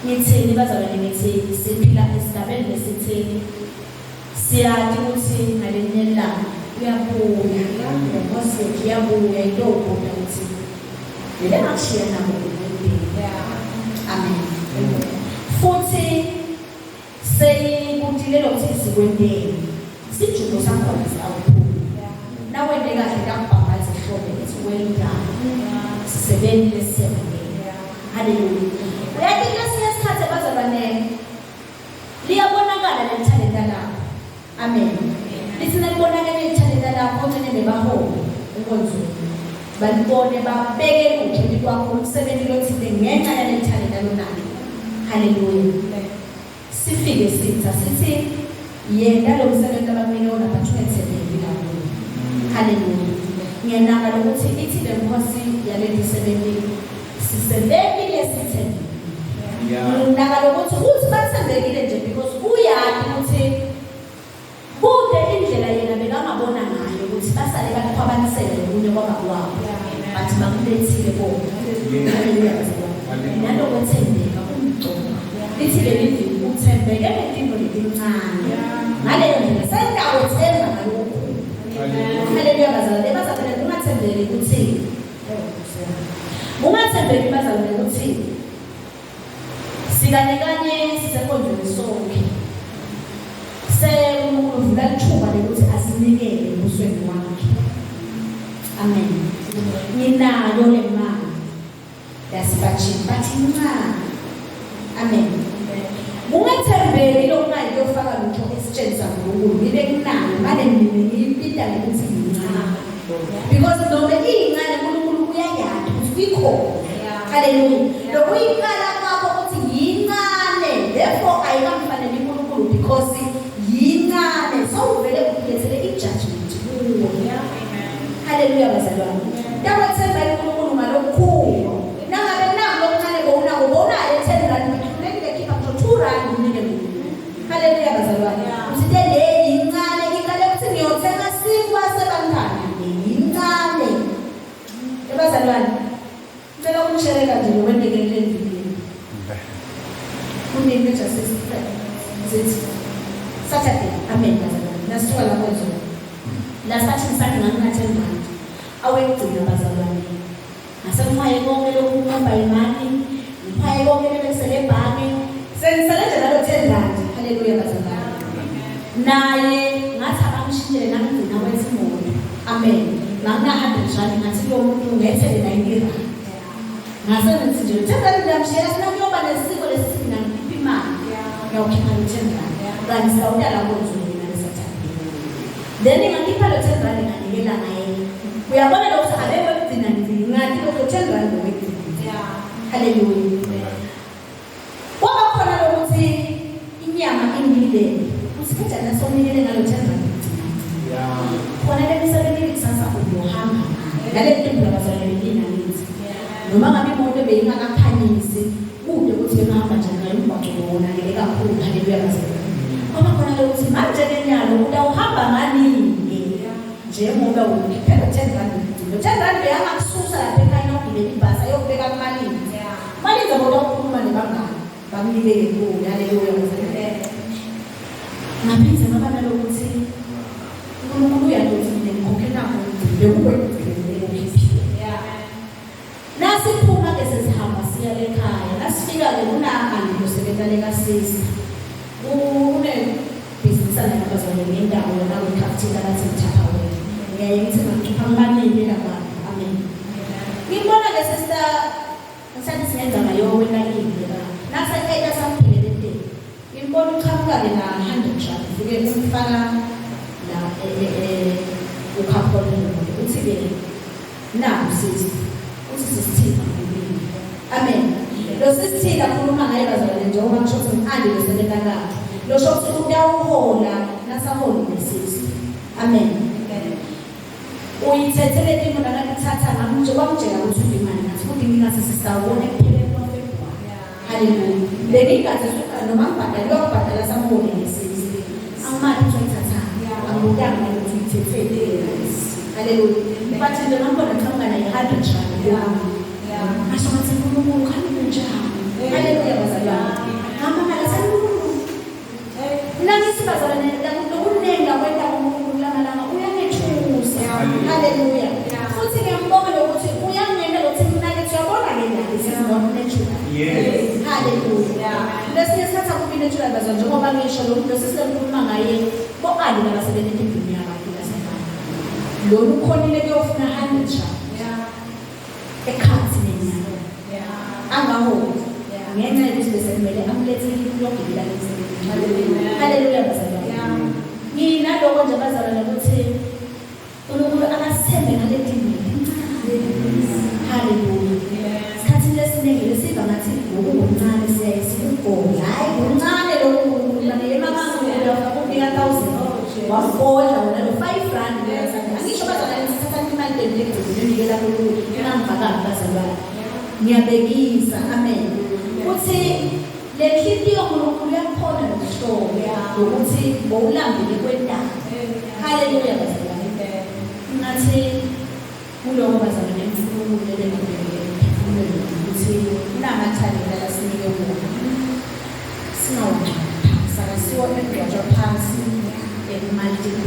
ngithini bazalwane ngithi siphila esigabeni lesithini siyathi ukuthi ngalenye ilanga uyabuya ngosi uyabuya into ubona ukuthi le action nabo amen futhi seyikudile lokuthi sikwendeni sijubo sakhona sawuphula nawende kahle kakubhambaza ihlobo ethi wendana sisebenzile sisebenzile haleluya uyathi lesiya sikhathi bazalwane liyabonakala le talenta lakho amen lisina libonakala ithalenta lakho njenge nebaholi enkonzweni balibone babeke kuhle kwakho umsebenzi lothile ngenxa yale talenta lonalo haleluya sifike sithi yena lo msebenzi abamile wona bathumethele lapho haleluya ngiyanaka lokuthi ithi le nkosi yale misebenzi sisebenzile sithembe ngiyanaka lokuthi uthi basebenzile nje because uyazi ukuthi kude indlela yena bekangabona ngayo ukuthi basale bakhwabanisele kunye kwabakwabo bathi bakulethile bona haleluya nalo kwethembeka kumgcono lithi leli ndimi uthembeke ngendimo lelincane ngaleyo ndlela sendawo themba ngalokho haleluya bazalwane ungathembeki ukuthi ungathembeki bazalwane ukuthi sikanye sisekhondweni sonke uNkulunkulu uvula lokuthi asinikele embusweni wakhe amen nginayo le mali yasibajini bathi ncane amen ungathembeki lokungayo ngane ngiyipita ngokuthi yincane because noma iyincane uNkulunkulu uyayazi ukuthi ikhona. Hallelujah. Lokuyikala kwakho ukuthi yincane therefore ayikamfanele uNkulunkulu because yincane so uvele ukulethele ijudgment kuwo. Hallelujah bazalwane. Takwethemba uNkulunkulu ngalokukhulu. Nangabe nangu lokuncane bowunako bowunayo 10 rand ngeke khipha ngisho 2 rand unike mina. Hallelujah bazalwane. Usithe le yincane ikale ukuthi ngiyothenga sinkwa sebantana yincane. Bazalwane. Ngicela ukushereka nje ngokwendeke le video. Kunini just Saturday. Amen bazalwane. Nasithola lapho nje. Lasathi sakhe nganginathemba nje. Awekugcina bazalwane. Ngasemhaye konke lokuhamba imali, ngiphaye konke lebesele ebhange. Sengisebenza nalo 10 rand. Hallelujah bazalwane. Naye ngathi abangishintshele ngangigcina kwethi imoto. Amen. Ngangina 100 rand ngathi lo muntu ngethele 90 rand. Ngasengithi nje 10 rand ngiyamshaya sinakuyoba nesiko lesifina ngiphi imali. Ngiyawukhipha 10 rand. Kanti sawuda lapho nje Saturday. Then ngakhipha lo 10 rand nganikela ngaye. Uyabona lokho abewe kugcina nzima ngathi lo 10 rand ngokugcina. Hallelujah. Kwaba khona ukuthi inyama ingile. Usikhetha nasonikele ngalo 10 rand. Khona lemisebenzi kusasa uyohamba. Ngale nto bazalwane inanithi. Noma ngabe imoto beyingakakhanyisi kude ukuthi behamba nje ngayo umgwaqo wona ngeke kakhulu. Hallelujah bazalwane. Kwaba khona ukuthi manje kenyalo utawuhamba nganingi. Njengoba uphela 10 rand. 10 rand beyangakususa lapha ekhaya nokugibela ibhasi ayokubeka kumalini. Mali ngizoboda ukukhuluma nebangani. Bamnikele kuyo. Hallelujah bazalwane. Ngaphinze ngaba nalokuthi uNkulunkulu uyadothi ngikhokhela ukuthi bekubekugcina ngiphi. Nasiphuma ke sesihamba siya ekhaya. Nasifika ke kunanga ngiyosebenza lekasisi. Une business anabazalwane ngendawo la ukhathika lathi Thaphawe. Ngiyayithi ngicupha ngabanini lapha. Amen. Ngibona ke sister ngisathi siyenza ngayo wena indlela. Nasekhaya samphile le. Ngibona uqhamuka ke na 100 rand. Ufike umfana la ukhaphola uthi ke na usisi. Uthi sisithina ngibini. Amen. Lo sisithina khuluma ngaye bazalwane njengoba ngisho ukuthi andi lesebenza kahle. Lo shothi uyawuhola nasahola nesisi. Amen. Uyithethele imali nakuthatha ngamanje kwamjela ukuthi imali ngathi ukuthi ngingase sisawona kuphela kwaFebruary. Hallelujah. Bengingathi noma ngibhadala lokubhadala sahola nesisi. Amali uyithatha. Angudanga ukuthi uyithethele. Hallelujah. Bathi nje ngambona qhamuka na 100 rand. Asho ngathi uNkulunkulu khani njani. Hallelujah bazalwane. Ngamba ngalesalunkulu. Nangisi bazalwane lokunenga kwenda uNkulunkulu lamalanga uyanethusa. Hallelujah. Futhi ngiyambonga lokuthi uyangenza lokuthi mina ke uyabona ke ndaba sizibona nethusa. Yes. Hallelujah. Lesinye sikhatha kubi nethusa bazalwane njengoba ngisho lo muntu sesikhuluma ngaye bokali nabasebenza empilweni yabantu lasekhaya. Lo ukhonile kuyofuna 100 rand. Ekhathi nenyanga. Angaholi. Ngenxa yokuthi besemele amulethele kulogibela lesemele. Hallelujah bazalwane. Ngina lokho nje bazalwane ukuthi uNkulunkulu akasithembe ngale ndimi. Hallelujah. Sikhathi lesiningi lesiva ngathi ngokuncane siyayisigola. Hayi uncane lo uNkulunkulu manje emakhulu uyafika 1000. Wafola wona lo 5 rand. Angisho bazalwane sithatha imali nginikela kuNkulunkulu. Ngingangifakanga bazalwane. Ngiyabekisa. Amen. Uthi le clip yoNkulunkulu yakhona nokuhlobo ukuthi bowulambile kwendaba. Hallelujah bazalwane. Ngathi kuloko bazalwane emfundo lelele ukuthi unamathanda la sinike wona. Sinawuthi sakasiwa egqwatshwa phansi emalini